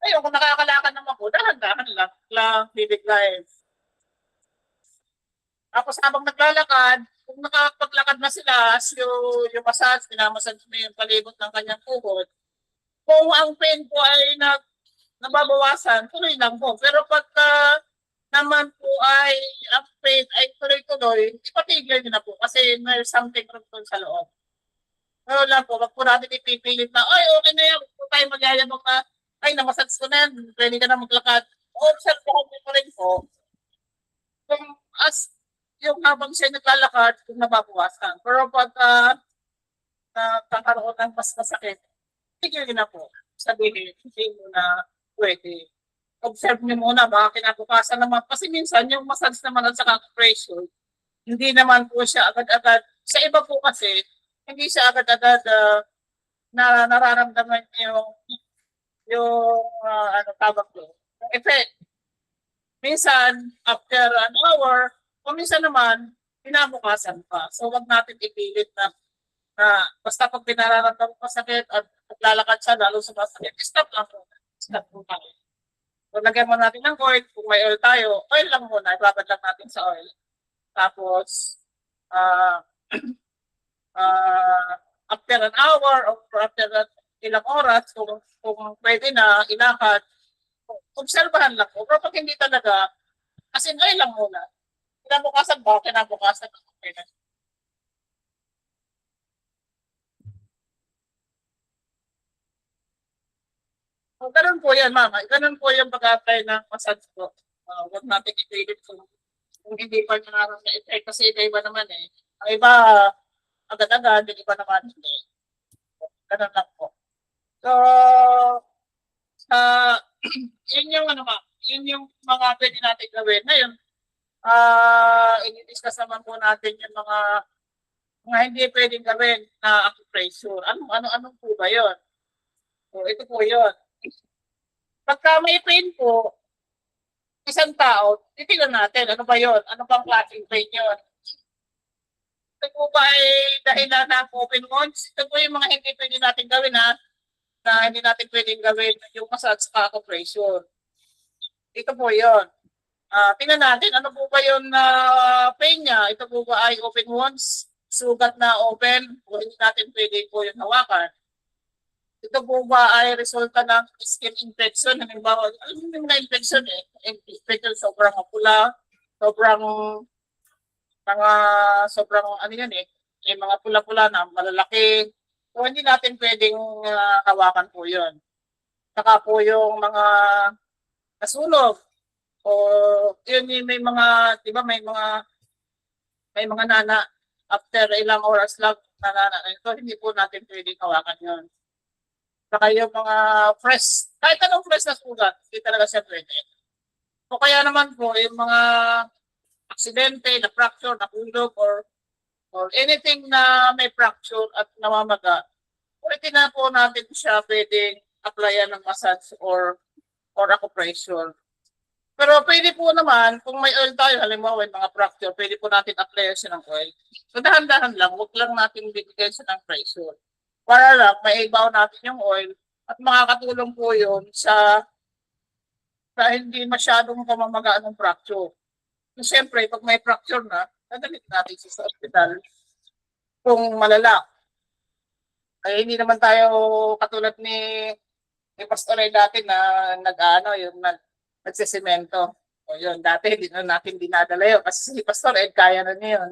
[SPEAKER 8] Ayun, kung nakakalakad naman po, dahan-dahan lang, bibiglayin. Tapos habang naglalakad, kung nakapaglakad na sila, yung massage, pinamassage mo yung palibot ng kanyang tuhod, kung ang pain po ay nababawasan, tuloy lang po. Pero pagka naman po ay ang pain ay tuloy-tuloy, ipatigil nyo na po kasi may something wrong sa loob. Pero lang po, wag po natin ipipilit na, ay okay na yan, kung tayo magyayabang na, ay namassage ko na yan, pwede ka na maglakad. Observahan nyo po rin po, kung yung habang siya naglalakad, kung nababawasan. Pero pag nakakaroon ng mas masakit, tigil na po. Sabihin, hindi mo na pwede. Observe nyo muna, baka kinabukasan naman. Kasi minsan, yung massage naman at saka pressure, hindi naman po siya agad-agad. Sa iba po kasi, hindi siya agad-agad na nararamdaman yung ano tawag ko, yung effect. Minsan, after an hour, o minsan naman, pinabukasan pa. So, wag natin ipilit na basta pag pinararamdaman ko sakit at lalakad siya, lalo sumasakit, stop lang po. Stop po tayo. So, lagyan mo natin ng oil. Kung may oil tayo, oil lang muna. Ibabad lang natin sa oil. Tapos, after an hour or after ilang oras, kung pwede na, ilakad, obserbahan lang po. Pero pag hindi talaga, as in, oil lang muna. Kinabukasan ba? Kinabukasan. Okay na. So, ganun po yan, mama. Ganun po yung pag-apply ng massage ko. Huwag natin i-pilit kung hindi pa nararamdaman na effect kasi iba naman eh. Ang iba, agad-agad, yung iba naman hindi. Ganun lang po. So, yun yung yun yung mga pwede natin gawin. Ngayon, i-discuss naman po natin yung mga hindi pwedeng gawin na acupressure. Ano po ba yun? So, ito po yun. Pagka may pain po, isang tao, titignan natin, ano ba yun? Ano bang klaseng pain yun? Ito po ba ay dahilan ng open wounds? Ito po yung mga hindi pwede natin gawin na hindi natin pwedeng gawin yung massage sa acupressure. Ito po yun. Tingnan natin, ano po ba yung pain niya? Ito po ba ay open wounds? Sugat na open? O hindi natin pwede po yung hawakan? Ito po ba ay resulta ng skin infection? Halimbawa, alam mo yung na-infection eh. Infection, sobrang mapula, sobrang ano yan eh. May mga pula-pula na malalaki. So, hindi natin pwedeng hawakan po yun. Saka po yung mga nasunog. O yun may mga, di ba may mga nana after ilang oras lang nanana. Ito hindi po natin pwedeng hawakan yun. Saka yung mga fresh, kahit anong fresh na sugat, hindi talaga siya pwede. So kaya naman po, yung mga aksidente, na fracture, na hulog, or anything na may fracture at namamaga, pwede na po natin siya pwedeng applyan ng massage or acupressure. Pero pwede po naman, kung may oil tayo, halimbawa yung mga fracture, pwede po natin applyan siya ng oil. So dahan-dahan lang, huwag lang natin bibigyan siya ng pressure. Para lang, maibaw natin yung oil at makakatulong po yun sa hindi masyadong pamamagaan ng fracture. So, siyempre, pag may fracture na, dadalhin natin sa hospital kung malala. Ay hindi naman tayo katulad ni Pastor Ray dati na nagsisemento. O yun, dati hindi na natin dinadala yun kasi si Pastor Ed kaya na niya yun.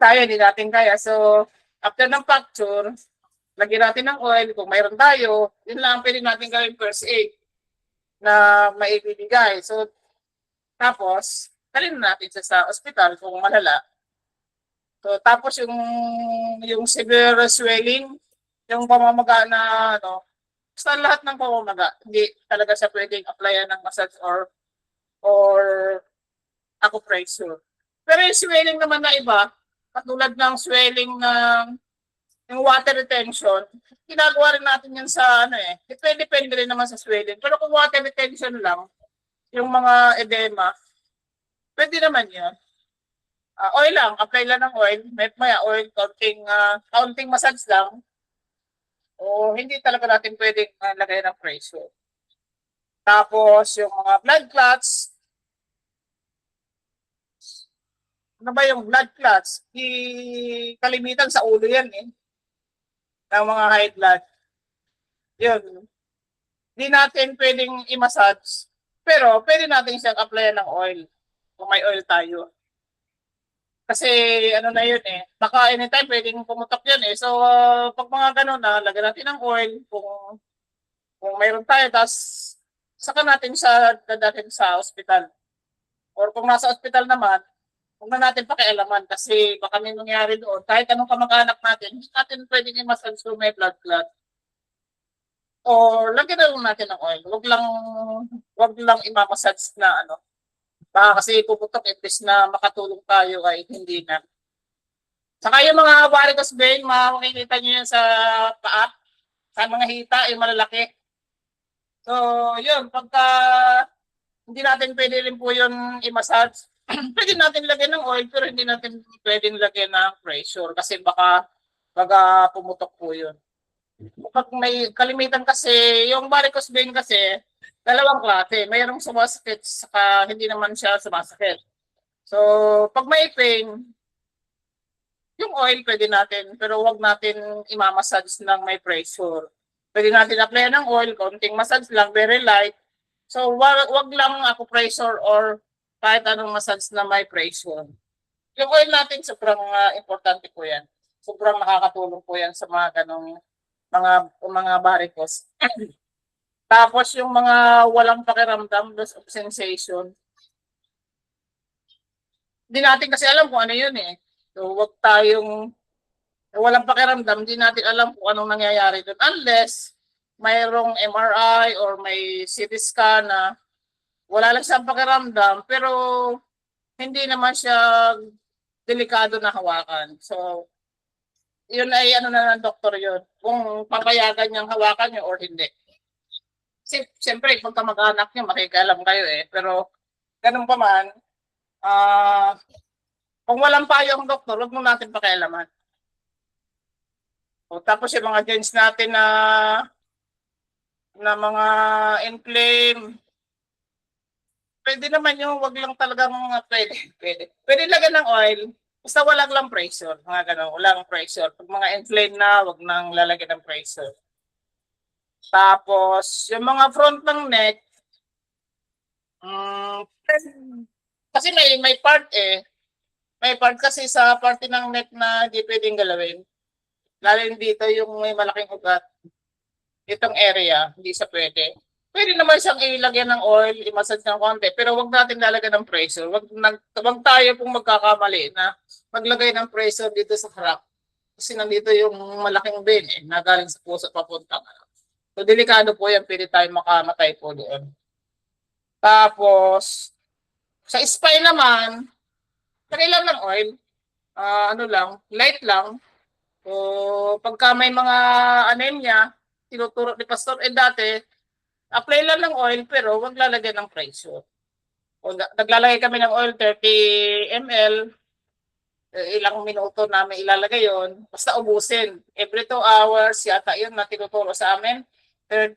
[SPEAKER 8] Tayo, hindi natin kaya. So, after ng fracture, lagyan natin ng oil. Kung mayroon tayo, yun lang ang pwede natin gawin first aid na maibibigay. So, tapos, dalhin natin siya sa ospital kung malala. So, tapos yung severe swelling, yung pamamaga na ano, basta lahat ng pamamaga, hindi talaga siya pwedeng applyan ng massage or acupressure. Pero yung swelling naman na iba, katulad ng swelling ng yung water retention, ginagawa rin natin yan sa ano depende rin naman sa swelling. Pero kung water retention lang, yung mga edema, pwede naman yan. Oil lang, apply lang ng oil, maya oil, counting massage lang, o hindi talaga natin pwedeng lagay ng pressure. Tapos yung mga blood clots, ano ba yung blood clots? Kalimitan sa ulo yan ng mga high blood. Yun. Hindi natin pwedeng i-massage, pero pwede natin siyang applyan ng oil kung may oil tayo. Kasi ano na yun baka anytime pwedeng pumutok yun So, pag mga ganun na, lagyan natin ng oil kung mayroon tayo, tapos saka natin siya dadalhin sa ospital. Or kung nasa ospital naman, huwag na natin pakialaman kasi baka may nangyari doon. Kahit anong kamag-anak natin, hindi natin pwedeng i-massage kung may blood clot. Or lagyan na lang natin ng oil. Wag lang i-massage na baka kasi puputok imbes na makatulong tayo ay hindi na. Saka yung mga varicose vein, makikita nyo yan sa paa, sa mga hita, yung malalaki. So, yun, pagka hindi natin pwede rin po yun i-massage, pwede natin lagyan ng oil pero hindi natin pwedeng lagyan ng pressure kasi baka pumutok po yun. Pag may kalimitan kasi, yung varicose vein kasi, dalawang klase. Mayroong sumasakit saka hindi naman siya sumasakit. So, pag may pain, yung oil pwede natin pero wag natin i-massage ng may pressure. Pwede natin applyan ng oil, konting massage lang, very light. So, wag lang acupressure or kahit anong massage na may pressure. Yung oil natin, sobrang importante po yan. Sobrang nakakatulong po yan sa mga ganong mga varicose. Tapos yung mga walang pakiramdam, loss of sensation, hindi natin kasi alam kung ano yun So, wag tayong walang pakiramdam, hindi natin alam kung anong nangyayari doon unless mayroong MRI or may CT scan na wala lang siyang pakiramdam pero hindi naman siya delikado na hawakan. So, yun ay na ng doktor yun. Kung papayagan niyang hawakan niyo or hindi. Siyempre, pag kamag-anak niyo, makikialam kayo Pero, ganun pa man, kung walang payo ang doktor, huwag mo natin pakialaman. O, tapos yung mga joints natin na mga inflame, pwede naman yung wag lang talagang pwede. Pwede lagyan ng oil, basta walang lang pressure. Mga ganun, walang pressure. Pag mga inflame na, wag nang lalagyan ng pressure. Tapos, yung mga front ng neck, kasi may part May part kasi sa parte ng neck na di pwedeng galawin. Lalo dito yung may malaking ugat. Itong area, hindi siya pwede. Pwede naman siyang ilagyan ng oil, i-massage ng konti, pero wag natin lalagyan ng pressure. Wag tayo pong magkakamali na maglagay ng pressure dito sa harap. Kasi nandito yung malaking vein na galing sa puso papunta. So, delikado po yan. Pwede tayo makamatay po doon. Tapos, sa spine naman, kailan ng oil, light lang. So, pagka may mga anemia, tinuturo ni Pastor dati, apply lang ng oil pero wag lalagyan ng pressure. O, naglalagay kami ng oil 30 ml, ilang minuto namin ilalagay yon, basta ubusin. Every 2 hours, yata yun na tinuturo sa amin. 30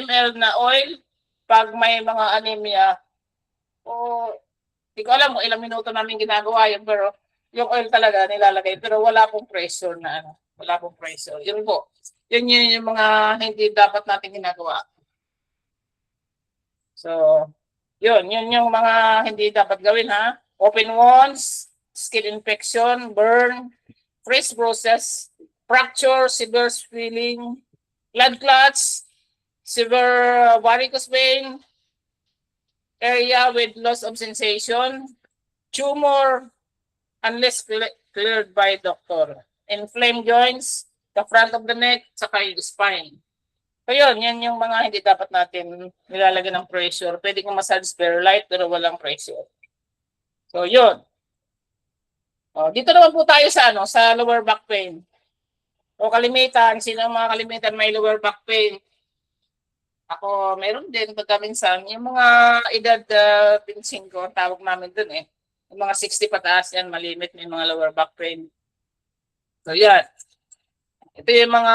[SPEAKER 8] ml na oil, pag may mga anemia, hindi ko alam kung ilang minuto namin ginagawa yun, pero yung oil talaga nilalagay, pero wala pong pressure na wala pong pressure. Yun po. Yun yung mga hindi dapat natin ginagawa. So, Yun yung mga hindi dapat gawin ha. Open wounds, skin infection, burn, freeze process, fracture, severe swelling, blood clots, severe varicose vein, area with loss of sensation, tumor, unless cleared by doctor. Inflamed joints, the front of the neck, saka yung spine. So yun, yan yung mga hindi dapat natin nilalagyan ng pressure. Pwede kong massage pero light pero walang pressure. So yun. Dito naman po tayo sa sa lower back pain. O kalimitan, sino ang mga kalimitan may lower back pain? Ako, meron din pagkaminsan. Yung mga edad 25, tawag namin dun eh. Yung mga 60 pataas yan, malimit may mga lower back pain. So yan. Ito yung mga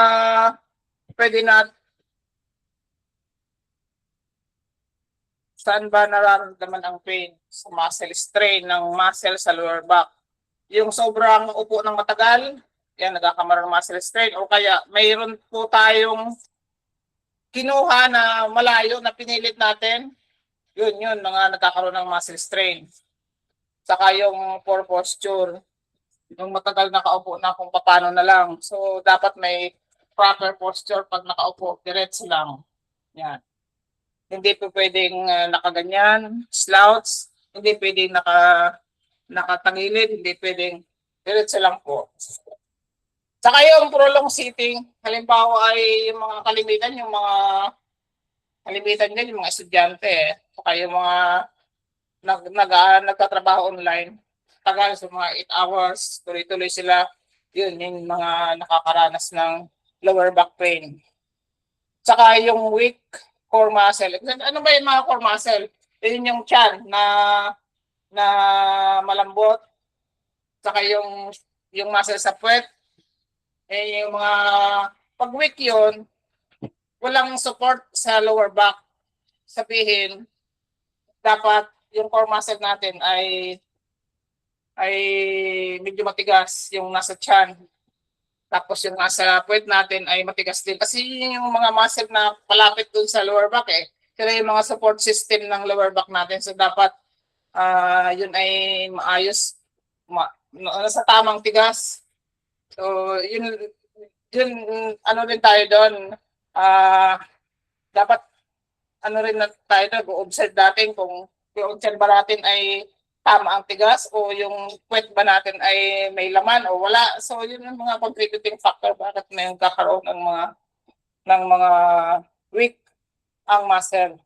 [SPEAKER 8] pwede na. Saan ba nararamdaman ang pain? Sa muscle strain ng muscle sa lower back. Yung sobrang upo ng matagal, yan, nagkakaroon ng muscle strain. O kaya, mayroon po tayong kinuha na malayo na pinilit natin. Yun, mga nagkakaroon ng muscle strain. Saka yung poor posture. Yung matagal nakaupo na kung paano na lang. So, dapat may proper posture pag nakaupo. Diretso lang. Yan. Hindi po pwedeng nakaganyan, slouch, hindi pwedeng nakatagilid, hindi pwedeng diretso lang po. Saka yung prolonged sitting, halimbawa ay yung mga kalimitan, yung mga estudyante, saka yung mga nagtatrabaho online, tagal sa mga 8 hours, tuloy-tuloy sila, yun yung mga nakakaranas ng lower back pain. Saka yung weak core muscle. Ano ba yung mga core muscle? Yun yung tiyan na malambot. Saka yung muscle sa puwet. Yung mga pag weak yun, walang support sa lower back. Sabihin, dapat yung core muscle natin ay medyo matigas yung nasa tiyan. Tapos yung nasa puwet natin ay matigas din. Kasi yung mga muscle na palapit dun sa lower back sila yung mga support system ng lower back natin. So dapat yun ay maayos, sa tamang tigas. So yun ano rin tayo doon. Dapat rin na tayo doon, observe natin kung yung tiyan ba natin ay tama ang tigas o yung puwet ba natin ay may laman o wala. So yun yung mga contributing factor bakit may kakaroon ng mga weak ang muscle.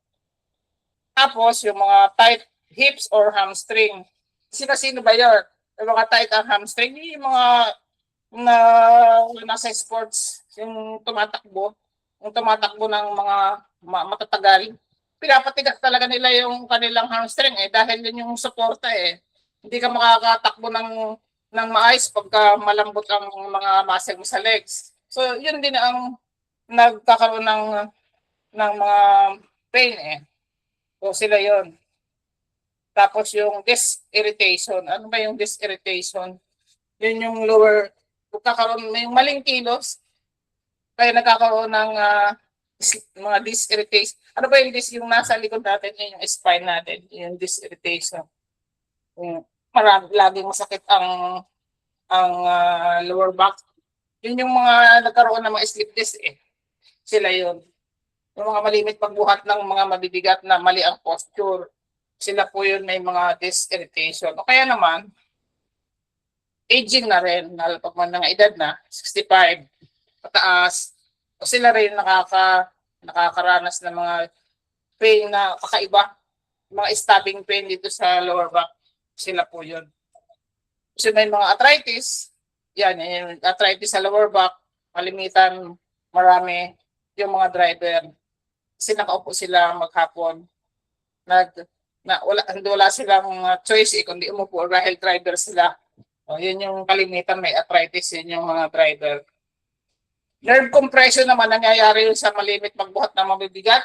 [SPEAKER 8] Tapos yung mga tight hips or hamstring. Sino ba yun? Yung mga tight ang hamstring, yung mga nasa sports, yung tumatakbo ng mga matatagal. Pinapatigas talaga nila yung kanilang hamstring dahil yun yung suporta Hindi ka makakatakbo ng maayos pagka malambot ang mga muscle mo sa legs. So yun din ang nagkakaroon ng mga pain So sila yun. Tapos yung disc irritation. Ano ba yung disc irritation? Yun yung nagkakaroon yung maling kilos kaya nagkakaroon ng mga disc irritation. Ano ba yung disc? Yung nasa likod natin, yung spine natin, yung disc irritation. Laging masakit ang lower back. Yun yung mga nagkaroon ng mga slip disc Sila yun. Yung mga malimit pagbuhat ng mga mabibigat na mali ang posture. Sila po yun may mga disc irritation. O kaya naman, aging na rin, pag mga edad na, 65, pataas, o sila rin nakakaranas ng mga pain na kakaiba, mga stabbing pain dito sa lower back, sila po yun. Kasi may mga arthritis, yung arthritis sa lower back, malimitan, marami, yung mga driver, kasi nakaupo sila maghapon, wala silang choice kundi umupo dahil driver sila. Yun yung kalimitan, may arthritis, yun yung mga driver. Nerve compression naman nangyayari yun sa malimit magbuhat na mabibigat.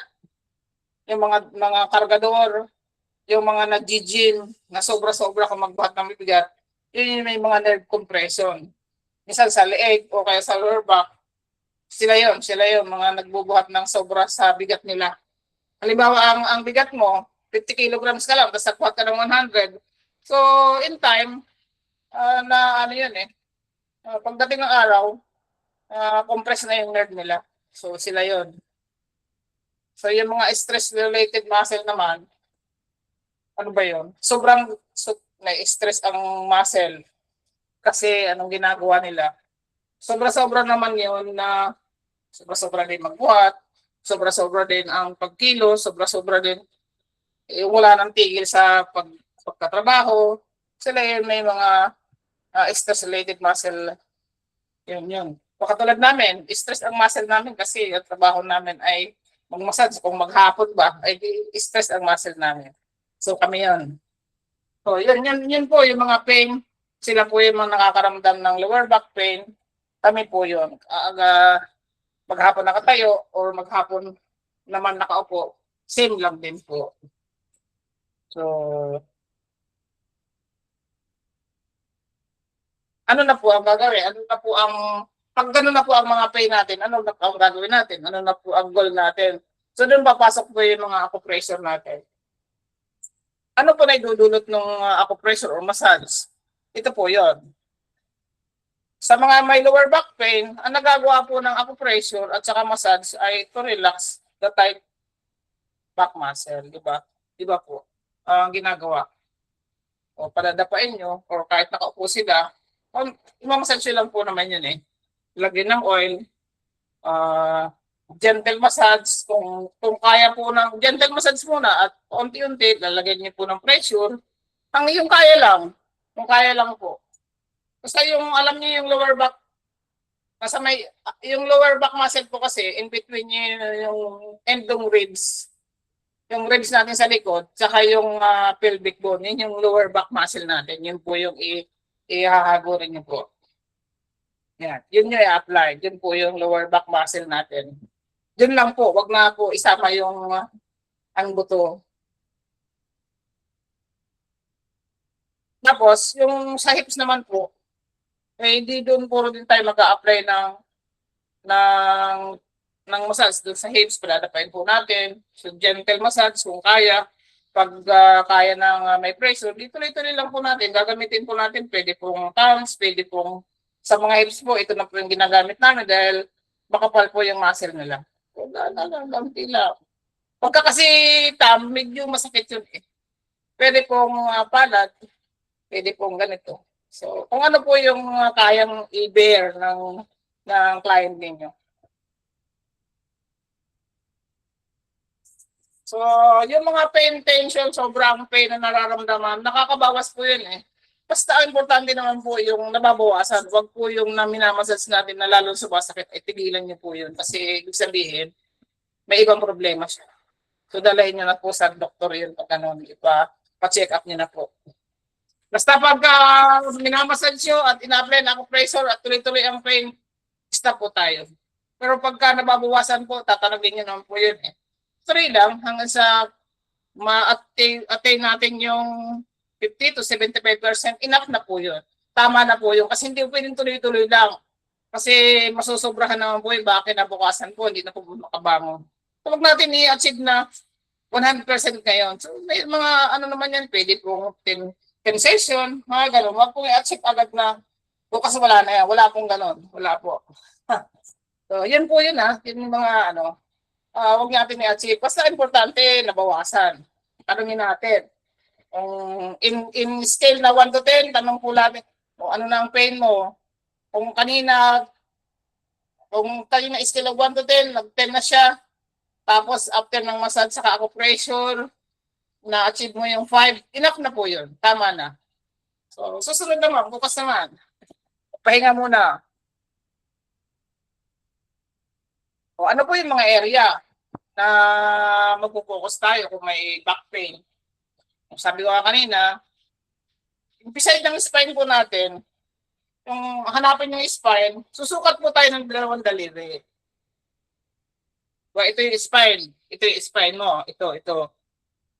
[SPEAKER 8] Yung mga kargador, yung mga nag-gym na sobra-sobra kung magbuhat ng mabibigat, yun yung may mga nerve compression. Minsan sa leeg o kaya sa lower back, sila yun mga nagbubuhat ng sobra sa bigat nila. Halimbawa, ang bigat mo, 50 kilograms ka lang, tapos nagkuhat ka ng 100. So, in time, na ano yun pagdating ng araw, compress na yung nerve nila. So, sila yun. So, yung mga stress-related muscle naman, ano ba yun? Sobrang na-stress ang muscle kasi anong ginagawa nila. Sobra-sobra naman yun na sobra-sobra din magbuhat, sobra-sobra din ang pagkilo, sobra-sobra din wala nang tigil sa pagkatrabaho. Sila yun may mga stress-related muscle. Yun. Katulad namin, stress ang muscle namin kasi ang trabaho namin ay mag-massage. Kung maghapon ba, ay stress ang muscle namin. So kami yun. So yun po yung mga pain. Sila po yung mga nakakaramdam ng lower back pain. Kami po yun. Maghapon nakatayo or maghapon naman nakaupo. Same lang din po. So, ano na po ang gagawin? Ano na po ang, pag gano'n na po ang mga pain natin, ano na po ang gagawin natin? Ano na po ang goal natin? So, doon papasok po yung mga acupressure natin. Ano po na idudulot ng acupressure or massage? Ito po yon. Sa mga may lower back pain, ang nagagawa po ng acupressure at saka massage ay to relax the tight back muscle, di ba? Di ba po? Ang ginagawa. O padadapain nyo, or kahit nakaupo sila, massage lang po naman yun Lagyan ng oil, gentle massage, kung kaya po ng gentle massage muna at unti-unti, lalagyan niyo po ng pressure, yung kaya lang, kung kaya lang po. Basta yung, alam niyo yung lower back, yung lower back muscle po kasi, in between yung end ng ribs, yung ribs natin sa likod, saka yung pelvic bone, yun yung lower back muscle natin. Yun po yung ihahagurin niyo po. Yan. Yun yung i-apply. Yun po yung lower back muscle natin. Yun lang po. Wag na po isama yung ang buto. Tapos, yung sa hips naman po, hindi doon puro din tayo mag-a-apply ng massage doon sa hips, padadapain po natin. So, gentle massage kung kaya. Pag kaya ng may pressure, tuloy-tuloy lang po natin. Gagamitin po natin, pwede pong thumbs, pwede pong sa mga hips po, ito na po yung ginagamit namin dahil makapal po yung muscle nila. Ganti lang. Pagka kasi medyo masakit yun Pwede pong palad, pwede pong ganito. So, kung ano po yung kayang i-bear ng client ninyo. So, yung mga pain tension, sobrang pain na nararamdaman, nakakabawas po yun Basta ang importante naman po yung nababawasan. Huwag po yung minamassage natin na lalo sumasakit, ay tigilan niyo po yun. Kasi ibig sabihin, may ibang problema siya. So, dalahin niyo na po sa doktor yun pag pa-check up niyo na po. Basta pagka minamassage nyo at ina-apply na acupressure at tuloy-tuloy ang pain, stop po tayo. Pero pagka nababawasan po, tatanungin nyo naman po yun Tuloy lang hanggang sa ma-attain natin yung 50 to 75%, enough na po yun. Tama na po yun. Kasi hindi pwedeng tuloy-tuloy lang. Kasi masusobrahan naman po yung baka kinabukasan po, hindi na po makabangon. So, huwag natin i-achieve na 100% ngayon. So, may mga ano naman yan, pwede po 10 session, mga gano'n. Huwag pong i-achieve agad na bukas wala na yan. Wala pong gano'n. Wala po. So, yun po yun Yun yung mga huwag natin i-achieve. Basta importante, nabawasan. Tanungin natin. In scale na 1 to 10, tanong po natin kung ano na ang pain mo. Kung kanina scale of 1 to 10, nag-10 na siya. Tapos after ng massage saka acupressure, na-achieve mo yung 5, enough na po yun. Tama na. So, susunod naman, bukas naman. Pahinga muna. O, ano po yung mga area na magpo-focus tayo kung may back pain? Sabi ko kanina, beside ng spine po natin, yung hanapin yung spine, susukat po tayo ng 2 daliri. Well, ito yung spine. Ito yung spine mo. Ito.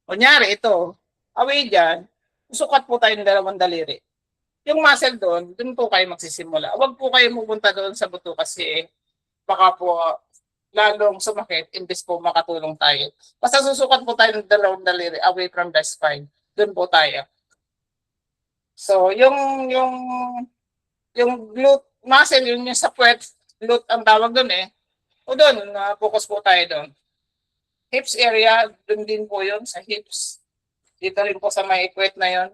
[SPEAKER 8] Kunyari, ito. Away dyan, susukat po tayo ng 2 daliri. Yung muscle doon po kayo magsisimula. Huwag po kayo pupunta doon sa buto kasi baka po lalong sumakit imbes po makatulong tayo. Basta susukat po tayo ng dalawang daliri away from the spine. Doon po tayo. So, yung glute muscle, yun yung sa puwet, glute ang tawag doon eh. O doon, focus po tayo doon. Hips area, doon din po yun sa hips. Dito rin po sa may puwet na yun.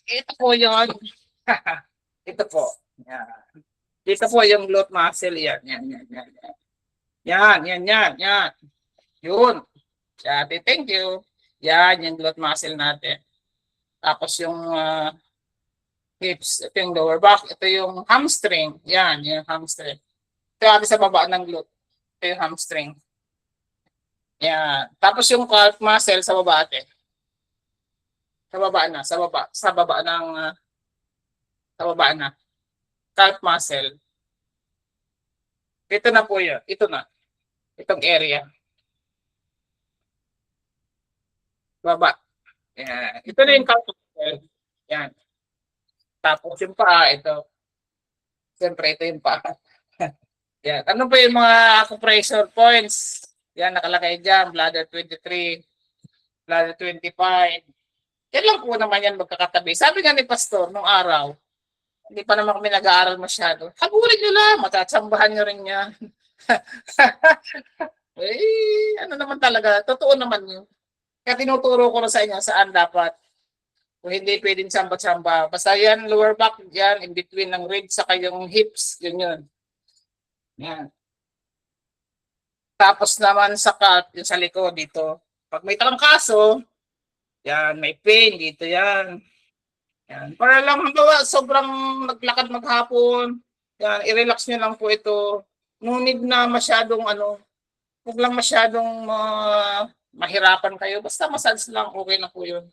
[SPEAKER 8] Ito po yun. Ito po. Yan. Dito po yung glute muscle. Yan. Yan. Yun. Sabi, thank you. Yan, yung glute muscle natin. Tapos yung hips, ito yung lower back, ito yung hamstring. Yan, yung hamstring. Ito yung sa baba ng glute. Ito yung hamstring. Yan. Tapos yung calf muscle sa baba ate. Sa baba na. Calf muscle. Ito na po yun. Ito na. Itong area. Baba. Yan. Ito na yung calf muscle. Yan. Tapos yung paa, ito. Siyempre, ito yung paa. Yan. Ano pa yung mga acupressure points? Yan, nakalagay dyan. Bladder 23, bladder 25. Yan lang po naman yan magkakatabi. Sabi nga ni Pastor nung araw, hindi pa naman kami nag-aaral masyado. Hagurin nyo lang, matatsambahan nyo rin yan. Ano naman talaga, totoo naman yun. Kaya tinuturo ko na sa inyo saan dapat. Kung hindi pwedeng samba-samba. Basta yan, lower back, yan, in between ng ribs sa kayong hips, yun. Yan. Tapos naman sa calf, yung sa likod dito. Pag may talangkaso, yan, may pain dito yan. Yan. Para lang halimbawa, sobrang naglakad maghapon, yan, i-relax nyo lang po ito. No need na masyadong huwag lang masyadong mahirapan kayo. Basta massage lang, okay na po yun.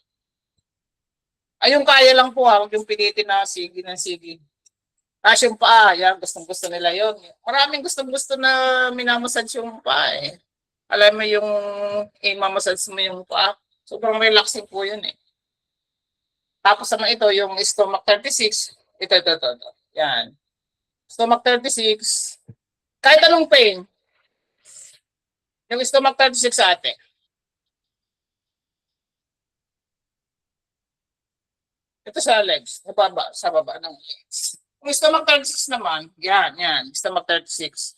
[SPEAKER 8] Ayun, kaya lang po huwag yung pilitin na sige ng sige. Tapos yung paa, yan, gustong-gusto nila yun. Maraming gustong-gusto na minamassage yung paa eh. Alam mo yung i-massage mo yung paa. Sobrang relaxing po yun eh. Tapos naman ito, yung stomach 36. Ito. Yan. Stomach 36. Kahit anong pain. Yung stomach 36 sa ate. Ito sa legs. Sa baba ng legs. Yung stomach 36 naman, yan. Stomach 36.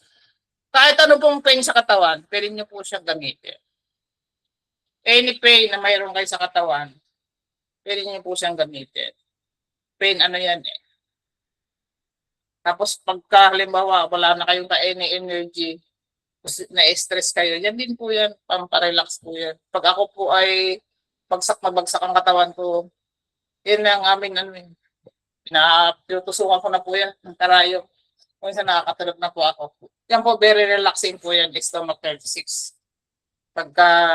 [SPEAKER 8] Kahit ano pong pain sa katawan, pwede nyo po siyang gamitin. Any pain na mayroon kayo sa katawan, pwede nyo po siyang gamitin. Pain, ano yan eh. Tapos pagka halimbawa, wala na kayong any energy, na-stress kayo, yan din po yan, pamparelax po yan. Pag ako po ay mabagsak ang katawan ko, yun ang amin pinutusukan ko na po yan, ng karayo. Kung isa nakakatulog na po ako. Yan po, very relaxing po yan, stomach 36.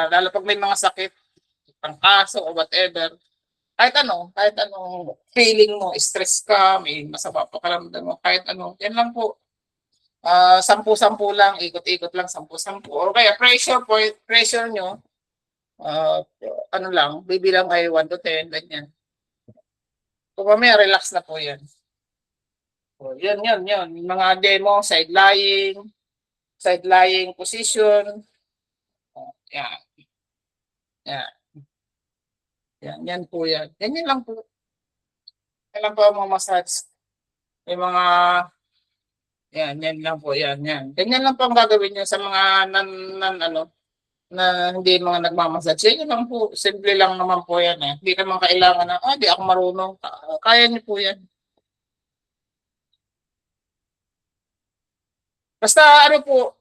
[SPEAKER 8] Lalo pag may mga sakit, pangkaso o whatever, kahit anong feeling mo, stress ka, may masama pa karamdam mo, kahit ano, yan lang po. 10-10 lang, ikot-ikot lang, 10-10. O kaya pressure nyo, bibilang kayo 1 to 10, ganyan. Kung mamaya, relax na po yan. So, yun. Mga demo, side lying position. Yan. Yan po yan. Yan lang po. Yan lang po ang mga massage. Yung mga, yan lang po, yan. Ganyan lang po ang gagawin nyo sa mga na hindi mga nagmamassage. Yan lang po. Simple lang naman po yan eh. Hindi naman kailangan na, di ako marunong. Kaya nyo po yan. Basta po,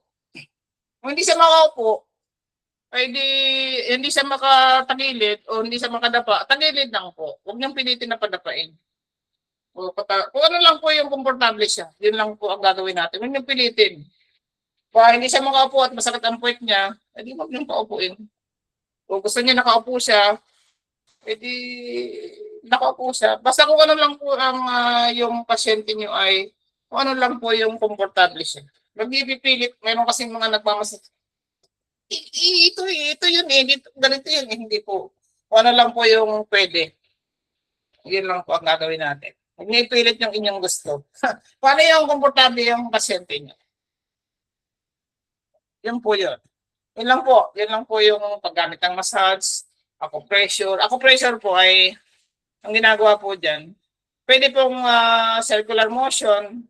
[SPEAKER 8] kung hindi siya makaupo, ay hindi siya makatagilid o hindi siya makadapa, tagilid lang po. Huwag niyang pilitin na padapain. Kung ano lang po yung komportable siya, yun lang po ang gagawin natin. Huwag niyang pilitin. Kung hindi siya makaupo at masakit ang puwet niya, edi huwag niyang paupuin. Kung gusto niya nakaupo siya, edi nakaupo siya. Basta kung ano lang po ang yung pasyente niyo ay, kung ano lang po yung komportable siya. Magpipilit, mayroon kasing mga nagmamasakit. Ito yun eh, ganito yun eh, hindi po. Kung ano lang po yung pwede. Yun lang po ang gagawin natin. Huwag niyo ipilit yung inyong gusto. Paano yung komportable yung pasyente niyo? Yun po yun. Yun lang po. Yun lang po yung paggamit ng massage, acupressure. Acupressure po ay, ang ginagawa po dyan, pwede pong circular motion.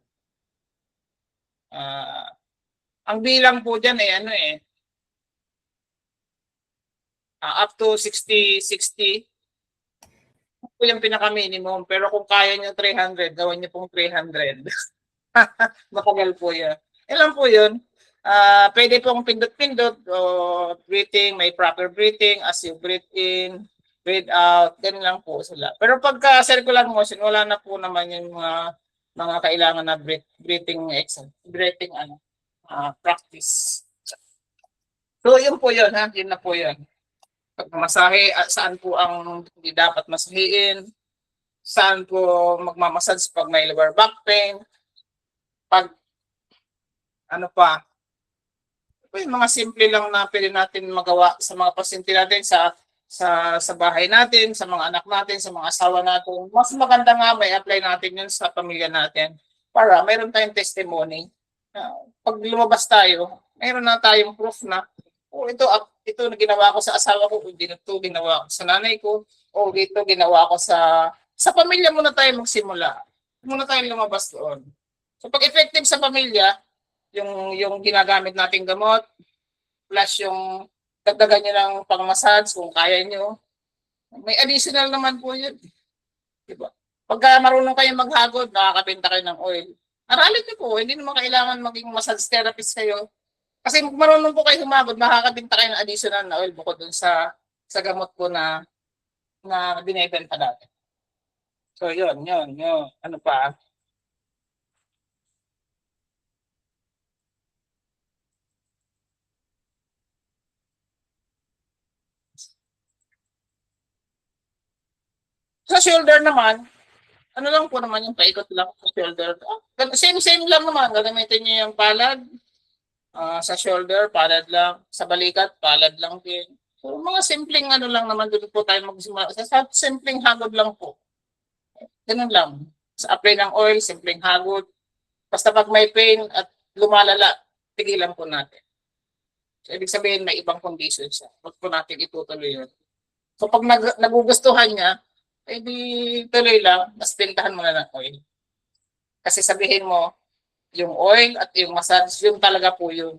[SPEAKER 8] Ang bilang po dyan ay ano up to 60 po yung pinaka-minimum. Pero kung kaya nyo 300, gawin nyo pong 300. Matagal po yan. Ilan po yun? Pwede pong pindot-pindot o breathing, may proper breathing as you breathe in, breathe out, ganun lang po sila. Pero pagka circular motion, wala na po naman yung mga kailangan na breathing practice. So yun po yun, ha? Yun na po yun. Pag masahe, saan po ang hindi dapat masahiin, saan po magmamassage pag may lower back pain, pag ano pa, yung mga simple lang na pwede natin magawa sa mga pasyente natin sa bahay natin, sa mga anak natin, sa mga asawa natin. Mas maganda nga may apply natin yun sa pamilya natin para mayroon tayong testimony. Pag lumabas tayo, mayroon na tayong proof na ito na ginawa ko sa asawa ko, ito ginawa ko sa nanay ko, o ito ginawa ko sa pamilya. Muna tayo magsimula. Muna tayo lumabas doon. So pag effective sa pamilya, yung ginagamit nating gamot, plus yung dagdagan nyo ng pang-massage kung kaya nyo, may additional naman po yun. Diba? Pagka marunong kayo maghagod, nakakabenta kayo ng oil. Aralin nyo po, hindi naman kailangan maging massage therapist kayo. Kasi marunong po kayo humagod, makakabenta kayo ng additional na oil bukod dun sa gamot po na binibenta natin. So yun. Ano pa? Sa shoulder naman, ano lang po naman yung paikot lang sa shoulder. Same lang naman. Gagamitin nyo yung palad. Sa shoulder, palad lang. Sa balikat, palad lang din. So, mga simpleng ano lang naman doon po tayo magsimula. Sa simpleng hagod lang po. Ganun lang. Sa apply ng oil, simpleng hagod. Basta pag may pain at lumalala, tigilan po natin. So, ibig sabihin may ibang condition siya. Huwag po natin itutuloy yun. So, pag nagugustuhan niya, di tuloy lang, mas pintahan mo na ng oil. Kasi sabihin mo, yung oil at yung massage, yung talaga po yun.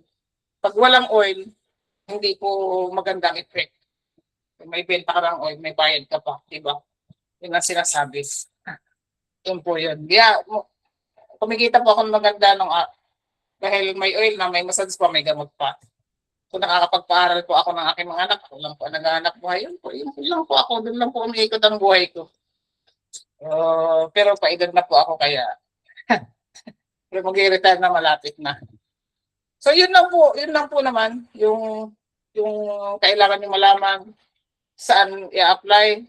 [SPEAKER 8] Pag walang oil, hindi po magandang effect. Kung may benta ka ng oil, may bayad ka pa, diba? Yun ang sinasabi. Yun po yun. Kaya, kumikita po ako ng maganda dahil may oil na, may massage pa, may gamot pa. Kung nakakapagpaaral po ako ng aking mga anak, ako lang po nag-aanak buhay, yun lang po ako, doon lang po umiikot ang buhay ko. Pero paedad na po ako kaya pero mag-i-retire na malapit na. So yun lang po naman yung kailangan niyo malaman saan i-apply,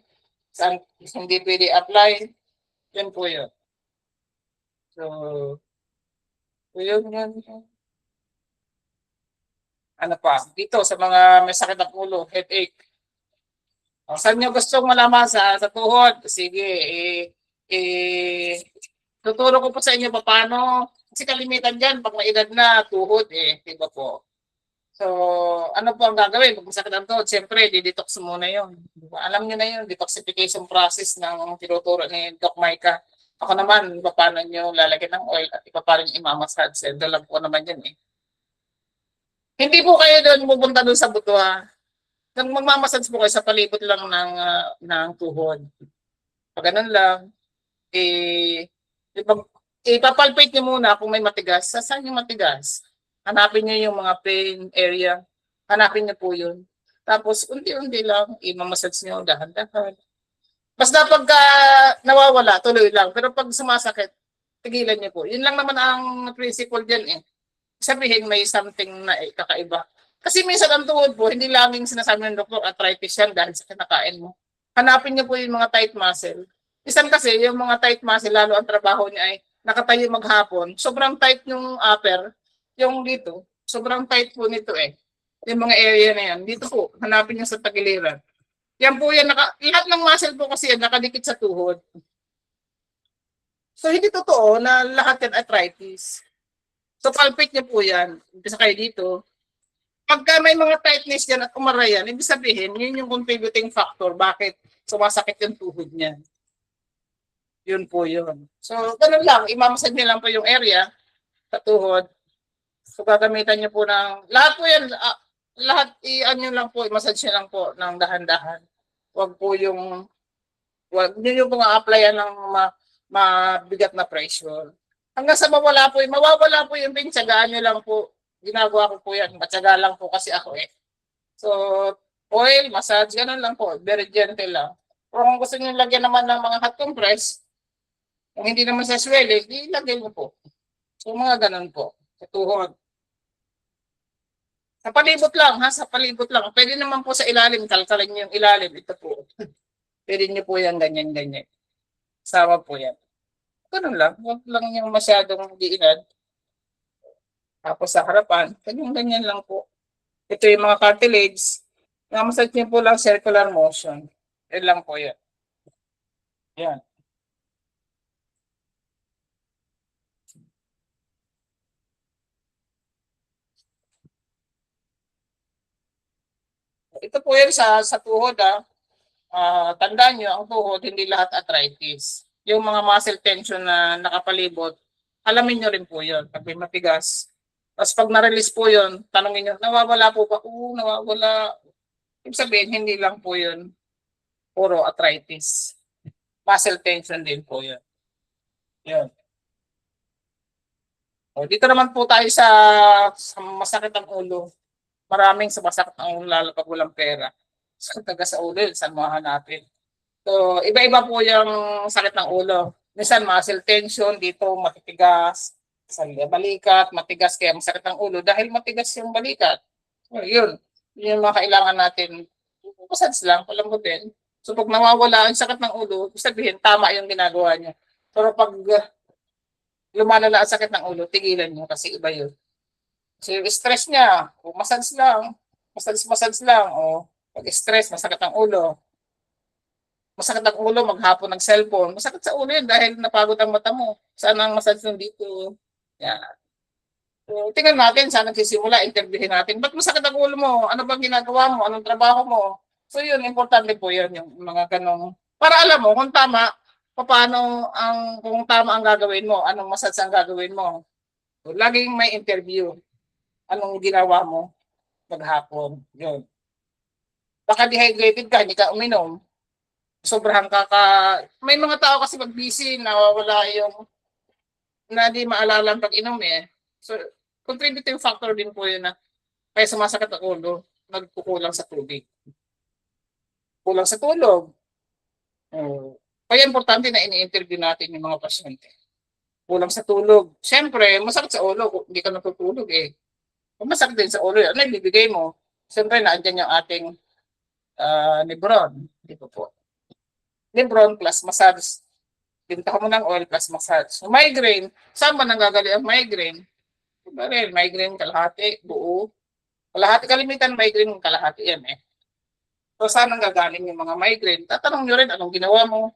[SPEAKER 8] saan hindi pwede apply. Yun po yun. So yun. Ano pa? Dito sa mga may sakit ng ulo, headache. Saan nyo gustong malaman sa tuhod? Sige, tuturo ko po sa inyo paano. Kasi kalimitan dyan, pag may edad na, tuhod di ba po? So, ano po ang gagawin? Pag masakit ang tuhod, siyempre, didetox muna yun. Diba? Alam nyo na yun, detoxification process ng tinuturo ni Doc Micah. Ako naman, paano nyo lalagyan ng oil at paano nyo imamassage. Ito lang po naman yun Hindi po kayo doon pupunta doon sa buto Nang magmamassage po kayo sa palibot lang ng tuhod. Pag ganun lang, ipapalpate niyo muna kung may matigas. Saan yung matigas? Hanapin niyo yung mga pain area. Hanapin niyo po yun. Tapos, unti-unti lang, imamassage niyo, dahan-dahan. Basta pagka nawawala, tuloy lang. Pero pag sumasakit, tigilan niyo po. Yun lang naman ang principle dyan Sabihin may something na kakaiba. Kasi minsan ang tuhod po, hindi laging sinasabi ng doktor, arthritis yan dahil sa kinakain mo. Hanapin niyo po yung mga tight muscle. Isan kasi, yung mga tight muscle, lalo ang trabaho niya ay nakatayo maghapon. Sobrang tight yung upper, yung dito, sobrang tight po nito Yung mga area na yan. Dito po, hanapin niyo sa tagiliran. Yan po yan, lahat ng muscle po kasi yan, nakadikit sa tuhod. So, hindi totoo na lahat yan arthritis. So, palpate niyo po yan. Umpisa kayo dito. Pagka may mga tightness yan at umarayan, ibig sabihin, yun yung contributing factor bakit sumasakit yung tuhod niya. Yun po yun. So, ganun lang. Imamasad niyo lang po yung area sa tuhod. So, gagamitan niyo po ng, lahat po yan, lahat i-ano lang po, i-massage niyo lang po ng dahan-dahan. Huwag po yung, huwag niyo po nga applyan ng mabigat na pressure. Hanggang sa mawala po yung pain, tsagaan niyo lang po. Ginagawa ko po yan. Matyaga lang po kasi ako eh. So, oil, massage, ganun lang po. Very gentle lang. Pero kung gusto niyo lagyan naman ng mga hot compress, kung hindi naman sa swelling, ilagay niyo po. So, mga ganun po. Sa tuhod. Sa palibot lang, ha? Sa palibot lang. Pwede naman po sa ilalim. Kalkalin niyo yung ilalim. Ito po. Pwede niyo po yan, ganyan-ganyan. Sama po yan. Ganun lang. Huwag lang yung masyadong diinad. Tapos sa harapan, ganyan lang po. Ito yung mga cartilage. Namassage niyo po lang circular motion. Yan lang po yan. Yan. Ito po yan sa tuhod tandaan nyo, ang tuhod, hindi lahat arthritis. Yung mga muscle tension na nakapalibot, alamin nyo rin po yun pag may matigas. Tapos pag na-release po yun, tanongin nyo, nawawala po ba? Oo, nawawala. Ibig sabihin, hindi lang po yun puro arthritis. Muscle tension din po yun. Yun. O, dito naman po tayo sa masakit ang ulo. Maraming sumasakit ang ulo lalo pag walang pera. So, taga sa ulo yun, saan mo hanapin? So, iba-iba po yung sakit ng ulo. Minsan, muscle tension, dito matitigas. Sa balikat, matigas kaya masakit ang ulo dahil matigas yung balikat. So, yun. Yun yung mga kailangan natin. Massage lang, palambutin. So, pag nawawala ang sakit ng ulo, sabihin, tama yung ginagawa niya. Pero pag lumalala ang sakit ng ulo, tigilan niyo kasi iba yun. So, yung stress niya, o massage lang, massage lang, o pag stress, masakit ang ulo. Masakit ang ulo, maghapon ng cellphone. Masakit sa ulo yun dahil napagod ang mata mo. Saan ang massage nun dito? Yan. So, tingnan natin, saan nagsisimula, interviewin natin. Ba't masakit ang ulo mo? Ano bang ginagawa mo? Anong trabaho mo? So, yun, importante po yun, yung mga ganong, para alam mo kung tama, kung tama ang gagawin mo, anong massage ang gagawin mo. So, laging may interview. Anong ginawa mo maghapon? Yun. Baka dehydrated ka, hindi ka uminom. Sobrang may mga tao kasi pag busy, nawawala yung na di maalala ang pag-inom eh. So, contributing factor din po yun na kaya sumasakit ang ulo, nagkukulang sa tubig. Kulang sa tulog. Kaya importante na ini-interview natin yung mga pasyente. Kulang sa tulog. Siyempre, masakit sa ulo kung hindi ka natutulog eh. Kung masakit din sa ulo, ano ibibigay mo? Siyempre, naandyan yung ating Nebron. Dito po. Nebron plus massage. Pinta mo ng oil plus massage. So, migraine, saan ba nanggagaling ang migraine? Diba rin, migraine kalahati, buo. Kalahati, kalimitan migraine kalahati yan eh. So, saan nanggagaling yung mga migraine? Tatanong nyo rin, anong ginawa mo?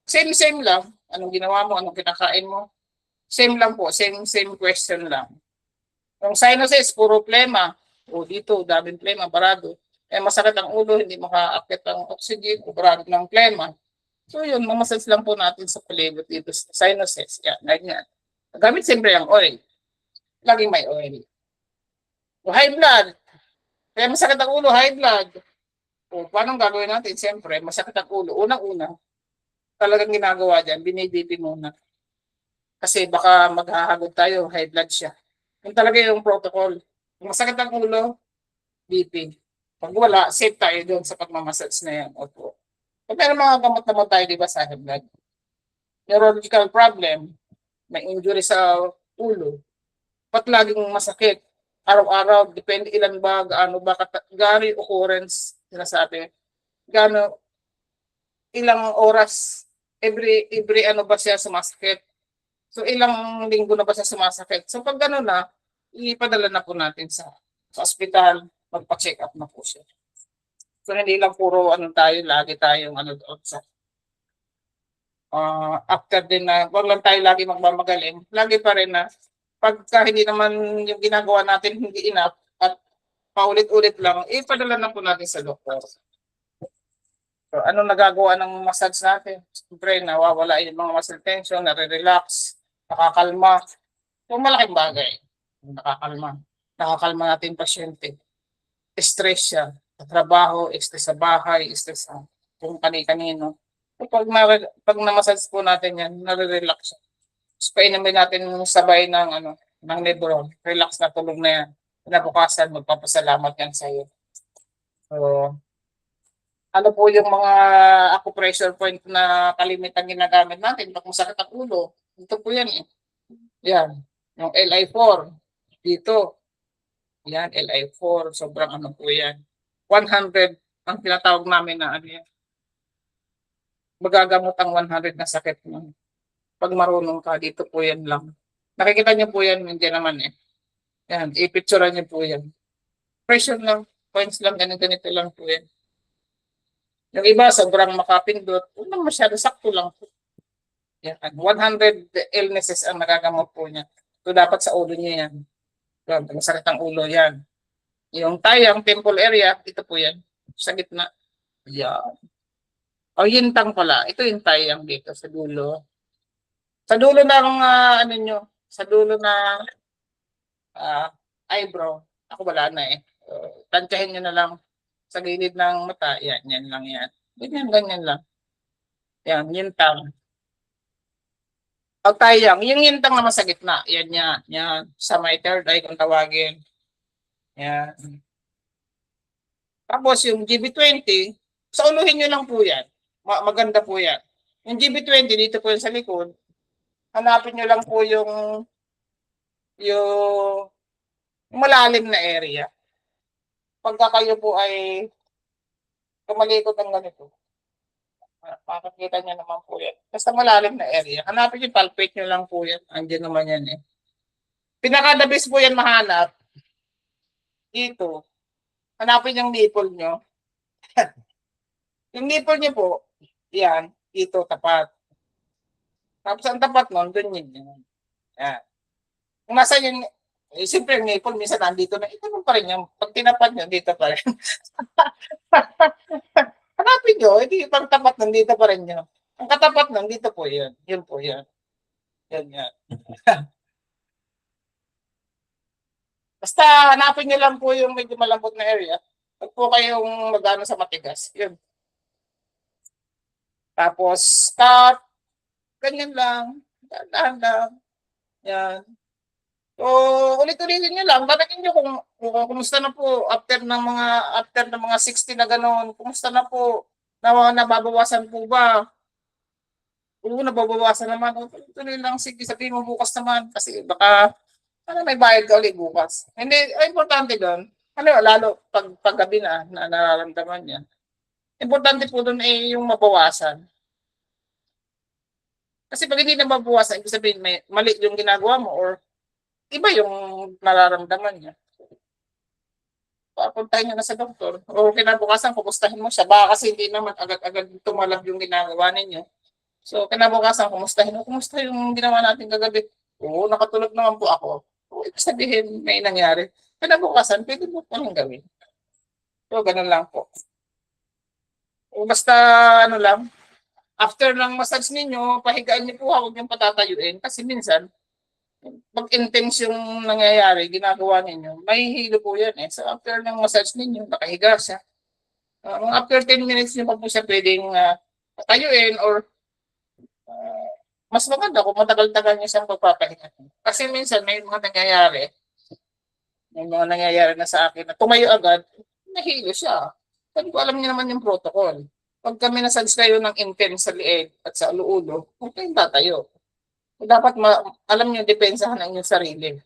[SPEAKER 8] Same lang. Anong ginawa mo? Anong kinakain mo? Same lang po. Same question lang. Yung sinuses, puro plema. O dito, daming plema, barado. Masakit ang ulo, hindi makaakit ang oxygen, o barado ng plema. So yun, mamassage lang po natin sa palibot dito sa sinuses. Yan, ganyan. Gamit siyempre ang oil. Laging may oil. O high blood. Kaya masakit ang ulo, high blood. O paano gagawin natin? Siyempre, masakit ang ulo. Unang-una, talagang ginagawa dyan, binibipi muna. Kasi baka maghahagod tayo, high blood siya. Yung talaga yung protocol. Kung masakit ang ulo, BP. Pag wala, safe tayo doon sa pagmamassage na yan. Opo. Pag meron mga gamot naman tayo, di ba, sa high blood? Neurological problem, may injury sa ulo. Ba't laging masakit? Araw-araw, depende ilan ba, gaano ba, gaano yung occurrence, sinasabi. Gaano, ilang oras, every ano ba siya sumasakit. So, ilang linggo na ba siya sumasakit. So, pag gano'n na, ipadala na po natin sa ospital, magpa-check up na po siya. So, hindi lang puro lagi tayong doon sa after din na, wag lang tayo lagi magmamagaling. Lagi pa rin na, pagka hindi naman yung ginagawa natin hindi enough at paulit-ulit lang, ipadala na po natin sa doktor. So, anong nagagawa ng massage natin? Siyempre, nawawala yung mga muscle tension, nare-relax, nakakalma. So, malaking bagay. Nakakalma. Nakakalma natin yung pasyente. Stress siya. Sa trabaho, stress sa bahay, stress sa kung kani-kanino. So, pag na-massage po natin yan, nare-relax siya. So, painumin natin sabay ng Nebron. Relax na, tulog na yan. Kinabukasan, magpapasalamat yan sa'yo. So, ano po yung mga acupressure point na kalimitan ginagamit natin pag masakit ang ulo? Ito po yan eh. Yan. Yung LI4. Dito. Yan, LI4. Sobrang ano po yan. 100 ang tinatawag namin na ano yan. Magagamot ang 100 na sakit mo. Pag marunong ka, dito po yan lang. Nakikita niyo po yan, hindi naman eh. Yan, ipicturean niyo po yan. Pressure lang, points lang, ganito lang po yan. Yung iba, sobrang makapindot. Unang masyado, sakto lang po. Yan, 100 illnesses ang nagagamot po niya. So, dapat sa ulo niya yan. Yan, masakit ang ulo yan. Yung tayang temple area, ito po yan. Sa gitna. Yan. O, yintang pala. Ito yung tayang dito sa dulo. Sa dulo ng, ano nyo, sa dulo na eyebrow. Ako wala na eh. Tansyahin nyo na lang sa gilid ng mata. Yan lang yan. Ganyan lang. Yan, yintang. Pag tayang, yung yintang naman sa gitna. Yan. Sa may third eye kung tawagin. Yan. Tapos yung GB20, sa uluhin nyo lang po yan. Maganda po yan. Yung GB20, dito po yung sa likod. Hanapin nyo lang po yung malalim na area. Pagka kayo po ay kumalikot ng ganito, makakita nyo naman po yan. Basta malalim na area. Hanapin nyo, palpate nyo lang po yan. Andiyan naman yan eh. Pinaka-the-best po yan mahanap. Dito. Hanapin yung nipple nyo. Yung nipple nyo po, yan, dito, tapat. Tapos ang tapat nun, dun yun. Yan. Kung nasa yun, siyempre yung nipple, minsan nandito na, ito pa rin yung, pag tinapat nyo, dito pa rin. Hanapin nyo, hindi pang tapat nun, dito pa rin nyo. Ang katapat nun, dito po yun. Yun po yun. Yan. Basta hanapin nyo lang po yung medyo malambot na area. Pag po kayong magano sa matigas, yun. Tapos, cut. Ganyan lang. Dahan lang. Yan. So, ulit-ulitin nyo lang. Tatakin nyo kung kumusta na po after ng mga 60 na gano'n. Kumusta na po? Nababawasan po ba? Oo, nababawasan naman. Tuloy lang. Sige, sabihin mo bukas naman. Kasi baka may bayad ka ulit bukas. Hindi, importante doon. Lalo pag gabi na nararamdaman niya. Importante po doon ay yung mabawasan. Kasi pag hindi na mabawasan, ibig sabihin may mali yung ginagawa mo or iba yung nararamdaman niya. Papuntahin niyo na sa doktor. O kinabukasan, kumustahin mo siya. Baka kasi hindi naman agad-agad tumalab yung ginagawa ninyo. So, kinabukasan, kumustahin mo. Kumusta yung ginawa natin kagabi? Oo, nakatulog naman po ako. O, ibig sabihin, may nangyari. Kinabukasan, pwede mo pa rin gawin. So, ganun lang po. O, basta, after ng massage ninyo, pahigaan niyo po, huwag niyong patatayuin. Kasi minsan, pag intense yung nangyayari, ginagawa ninyo, may hilo po yan eh. So after ng massage ninyo, nakahiga siya. After 10 minutes niyo pa po siya pwedeng patayuin or mas maganda kung matagal-tagal niyo siyang pagpapahinga. Kasi minsan may mga nangyayari na sa akin na tumayo agad, nahilo siya. Kasi alam niyo naman yung protocol. Pag kami massage kayo ng intense sa liig at sa ulo, huwag kayong tatayo. Dapat alam niyo, depensahan ang inyong sarili.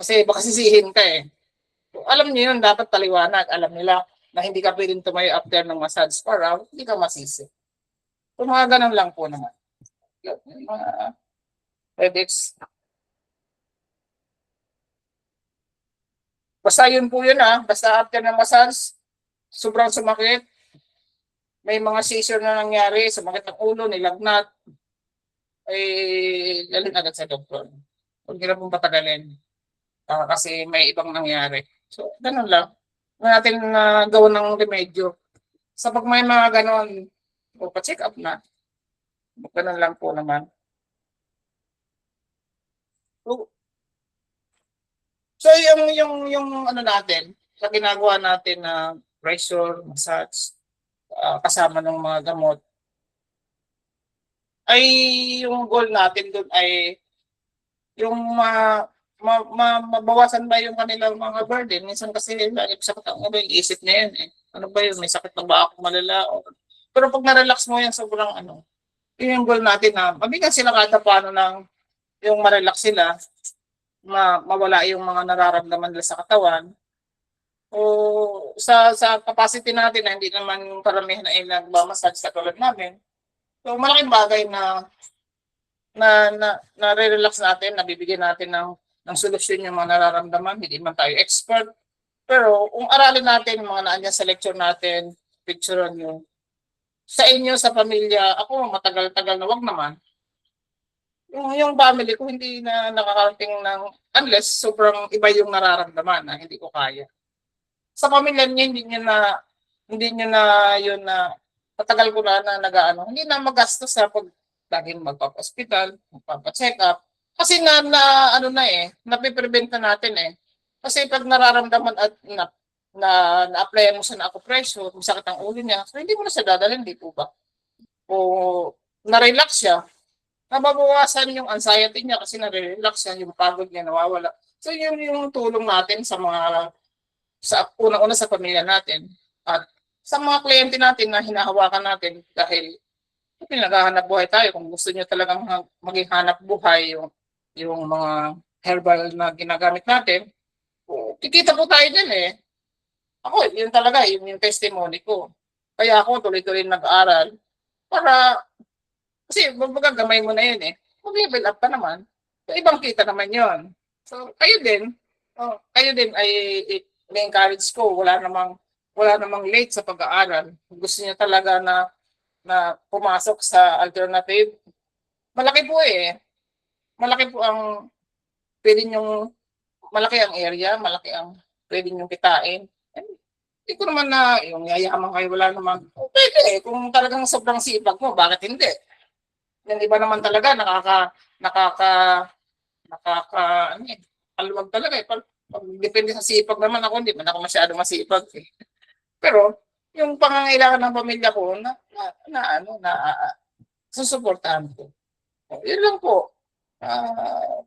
[SPEAKER 8] Kasi baka sisihin ka eh. So, alam niyo yun, dapat taliwanag. Alam nila na hindi ka pwedeng tumayo after ng massage para hindi ka masisi. So mga ganun lang po naman. Mga headaches. Basta yun po yun Basta after ng massage, sobrang sumakit. May mga seizure na nangyari, sumakit ang ulo, nilagnat. Galing agad sa doktor. Huwag nila pong patagalin. Kasi may ibang nangyari. So, ganun lang. natin na gawa ng remedyo. Sa pag may mga ganon, o pa-check up na. Ganun lang po naman. So yung ano natin, sa ginagawa natin na pressure, massage, kasama ng mga gamot, ay yung goal natin doon ay yung mabawasan ba yung kanilang mga burden. Minsan kasi lagi sa katang ba yung isip niya yun eh. Ano ba yun, may sakit na ba ako malala? Pero pag na-relax mo yan, sobrang ano, yun yung goal natin na mabigyan sila kada paano ng yung ma-relax sila, mawala yung mga nararamdaman nila sa katawan. O sa capacity natin na hindi naman karamihan ay nagmamassage katulad namin. So malaking bagay na re-relax natin, nabibigyan natin ng solusyon yung mga nararamdaman. Hindi man tayo expert. Pero kung aralin natin yung mga naandyan sa lecture natin, picturean nyo, sa inyo, sa pamilya, ako matagal-tagal na wag naman. Yung family ko hindi na nakakarating ng, unless sobrang iba yung nararamdaman na hindi ko kaya. Sa pamilya niya, hindi niyo na yun na patagal ko na nag-ano, hindi na magastos sa pag laging magpapa-hospital, magpapa-check up. Kasi ano na eh, napiprevent na natin eh. Kasi pag nararamdaman at na-applyan mo sa na-acupressure, masakit ang ulo niya, so hindi mo na siya dadalhin, di po ba? O na-relax siya, nababawasan yung anxiety niya kasi na-relax siya, yung pagod niya nawawala. So yun yung tulong natin sa unang-una sa pamilya natin at sa mga kliyente natin na hinahawakan natin dahil naghahanap buhay tayo. Kung gusto niyo talagang maging hanap buhay yung mga herbal na ginagamit natin, kikita po tayo din eh. Ako, yun talaga, yun yung testimony ko. Kaya ako tuloy-tuloy nag-aaral para, kasi gamay mo na yun eh. Mag-level up pa naman. So, ibang kita naman yun. So, kayo din ay encourage ko. Wala namang late sa pag-aaral. Gusto niya talaga na pumasok sa alternative. Malaki po eh. Malaki po ang malaki ang area, malaki ang pwede nyo kitain. Hindi ko naman na yung yayaman kayo, wala naman. Pwede eh. Kung talagang sobrang sipag mo, bakit hindi? Yung iba naman talaga, kaluwag talaga eh. Pag depende sa sipag naman ako, hindi man ako masyado masipag eh. Pero, yung pangangailangan ng pamilya ko, susuportahan ko. Yun lang po.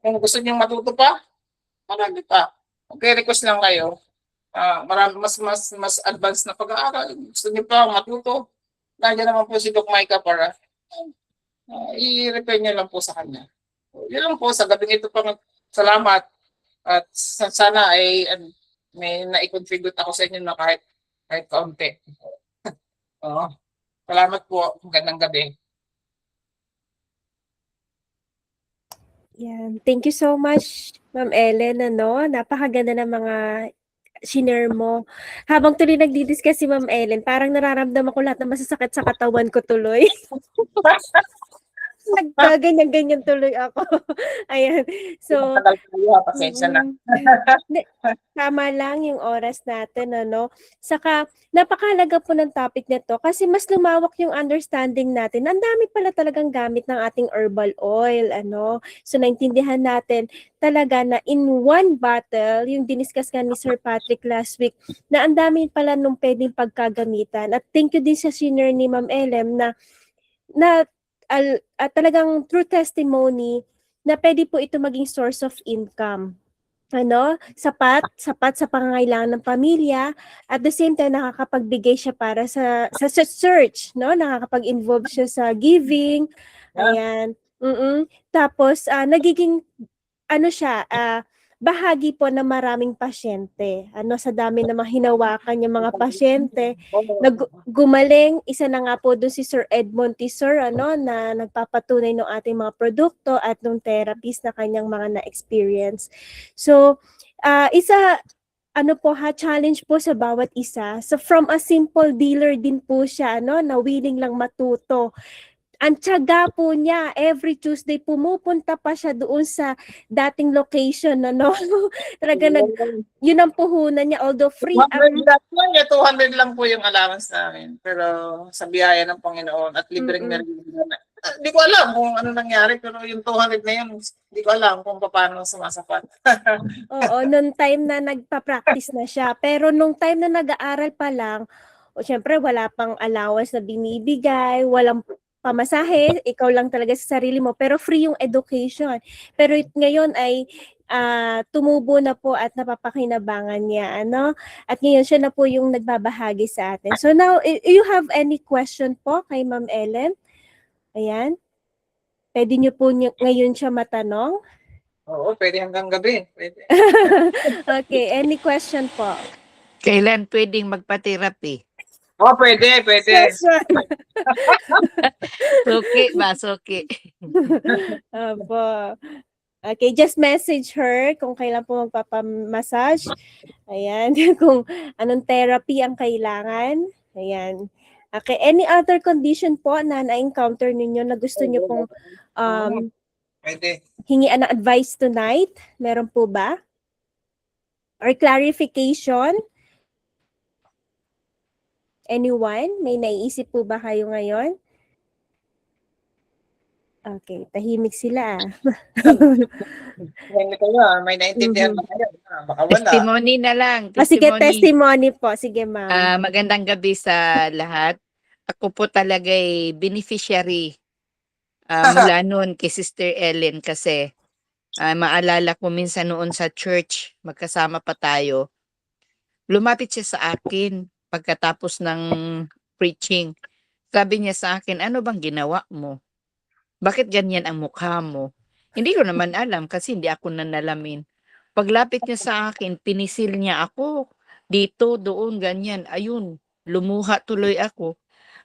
[SPEAKER 8] Kung gusto niyong matuto pa, marami pa. Okay, request lang kayo. Marami mas advanced na pag-aaral. Gusto niyo pa matuto, nandiyan naman po si Doc Micah para i-refer niyo lang po sa kanya. Yun lang po, sa gabing ito pang salamat at sana ay may na-contribute ako sa inyo na kahit kaunti. Salamat po. Magandang gabi.
[SPEAKER 11] Yan. Thank you so much, Ma'am Ellen. Napakaganda ng mga shinare mo. Habang tuloy nagdi-discuss si Ma'am Ellen, parang nararamdaman ko lahat ng masasakit sa katawan ko tuloy. Nagkaganyan-ganyan tuloy ako. Ayan. So,
[SPEAKER 8] Pasensya na.
[SPEAKER 11] Tama lang yung oras natin, Saka, napakahalaga po ng topic na to kasi mas lumawak yung understanding natin. Ang dami pala talagang gamit ng ating herbal oil, So, naintindihan natin talaga na in one bottle, yung diniscuss nga ni Sir Patrick last week, na ang dami pala nung pwedeng pagkagamitan. At thank you din sa senior ni Ma'am Elem na talagang true testimony na pwede po ito maging source of income. Sapat sa pangangailangan ng pamilya, at the same time nakakapagbigay siya para sa search, nakakapag-involve siya sa giving. Ayan. Tapos nagiging bahagi po ng maraming pasyente. Sa dami na hinawakan yung mga pasyente, gumaling. Isa na nga po doon si Sir Edmond Tisor, na nagpapatunay ng ating mga produkto at ng therapies na kanyang mga na-experience. So, challenge po sa bawat isa. So, from a simple dealer din po siya, na willing lang matuto ang tiyaga po niya, every Tuesday pumupunta pa siya doon sa dating location, ano. Talaga yun ang puhunan niya, although free
[SPEAKER 8] 200
[SPEAKER 11] ang
[SPEAKER 8] lang po, 200 lang po yung allowance namin. Pero sa biyaya ng Panginoon at libreng merienda. Hindi ko alam kung ano nangyari, pero yung 200 na yun, hindi ko alam kung paano sumasapat.
[SPEAKER 11] Oo, nung time na nagpa-practice na siya. Pero nung time na nag-aaral pa lang, o syempre wala pang allowance na binibigay, walang pamasahe, ikaw lang talaga sa sarili mo, pero free yung education. Pero ngayon ay tumubo na po at napapakinabangan niya, ano? At ngayon siya na po yung nagbabahagi sa atin. So now, you have any question po kay Ma'am Ellen? Ayan. Pwede niyo po ngayon siya matanong.
[SPEAKER 8] Oo, pwede hanggang gabi. Pwede.
[SPEAKER 11] Okay, any question po?
[SPEAKER 9] Kailan pwedeng magpa-therapy?
[SPEAKER 8] Oo, pwede, pwede.
[SPEAKER 11] Yes, sir.
[SPEAKER 9] Suki ba? Suki.
[SPEAKER 11] Opo. Okay, just message her kung kailan po magpapamassage. Ayan, kung anong therapy ang kailangan. Ayan. Okay, any other condition po na na-encounter ninyo na gusto niyo pong
[SPEAKER 8] Pwede.
[SPEAKER 11] hingian ng advice tonight? Meron po ba? Or clarification? Anyone? May naiisip po ba kayo ngayon? Okay, tahimik sila.
[SPEAKER 8] Hindi kayo, may naintindihan ba kayo? Baka wala.
[SPEAKER 9] Testimony na lang.
[SPEAKER 11] Sige, testimony po. Sige, ma'am.
[SPEAKER 9] Magandang gabi sa lahat. Ako po talaga ay beneficiary mula noon kay Sister Ellen kasi maalala ko minsan noon sa church, magkasama pa tayo. Lumapit siya sa akin pagkatapos ng preaching. Sabi niya sa akin, ano bang ginawa mo? Bakit ganyan ang mukha mo? Hindi ko naman alam kasi hindi ako nanalamin. Paglapit niya sa akin, pinisil niya ako. Dito, doon, ganyan. Ayun, lumuha tuloy ako.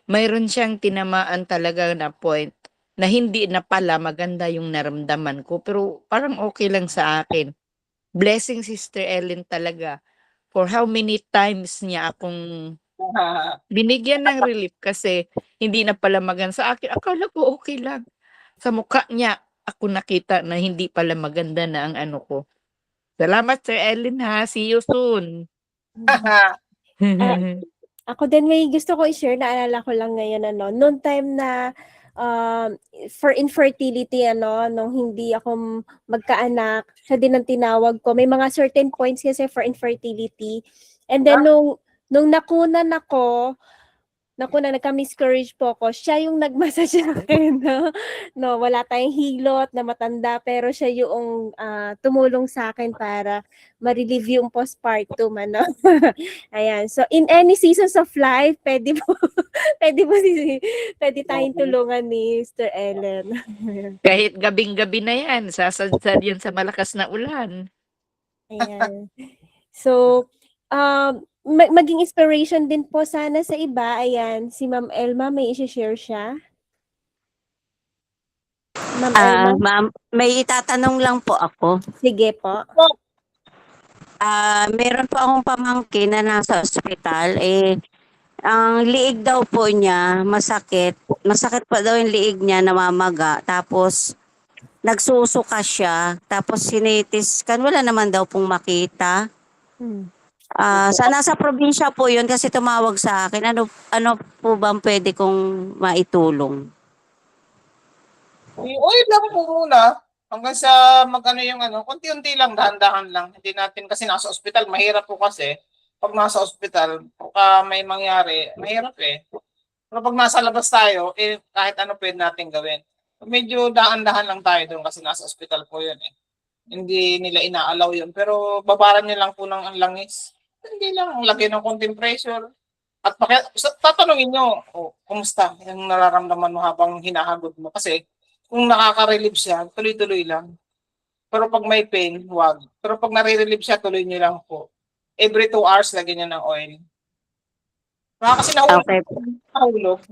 [SPEAKER 9] Mayroon siyang tinamaan talaga na point na hindi na pala maganda yung naramdaman ko. Pero parang okay lang sa akin. Blessing Sister Ellen talaga. For how many times niya akong binigyan ng relief kasi hindi na pala maganda sa akin. Akala ko okay lang. Sa mukha niya, ako nakita na hindi pala maganda na ang ano ko. Salamat, Sir Ellen, ha. See you soon.
[SPEAKER 11] Ako din may gusto ko i-share, naalala ko lang ngayon, ano, noong time na for infertility, ano, nung hindi ako magkaanak, siya din ang tinawag ko. May mga certain points kasi for infertility. And then nung nakunan ako, nagka-miscarriage po ako, siya yung nag-massage sa akin, no? No, wala tayong hilot na matanda, pero siya yung tumulong sa akin para ma-relieve yung postpartum, ano? Ayan. So, in any seasons of life, pwede tayong tulungan ni Mr. Ellen.
[SPEAKER 9] Kahit gabing-gabi na yan, sasadsad yan sa malakas na ulan.
[SPEAKER 11] Ayan. So, maging inspiration din po sana sa iba. Ayan, si Ma'am Elma, may i-share siya. Ma'am Elma?
[SPEAKER 12] Ma'am, may itatanong lang po ako.
[SPEAKER 11] Sige po.
[SPEAKER 12] Meron po akong pamangkin na nasa ospital. Ang liig daw po niya, masakit. Masakit pa daw yung liig niya, namamaga. Tapos, nagsusuka siya. Tapos, sinitiskan. Wala naman daw pong makita. Nasa probinsya po yun kasi tumawag sa akin. Ano po bang pwede kong maitulong?
[SPEAKER 8] Oil lang po muna. Hanggang sa mag-ano yung ano, konti-unti lang, dahan-dahan lang. Hindi natin kasi nasa ospital, mahirap po kasi. Pag nasa ospital, may mangyari, mahirap eh. Pero pag nasa labas tayo, kahit ano pwede natin gawin. Medyo dahan-dahan lang tayo doon kasi nasa ospital po yun eh. Hindi nila ina-allow yun. Pero babaran nila lang po ng langis. Hindi lang, ang lagay ng konting pressure. At tatanungin nyo, kumusta yung nararamdaman mo habang hinahagod mo? Kasi kung nakaka-relieve siya, tuloy-tuloy lang. Pero pag may pain, huwag. Pero pag nare-relieve siya, tuloy nyo lang po. Every 2 hours, lagyan nyo ng oil. Kasi nahulog.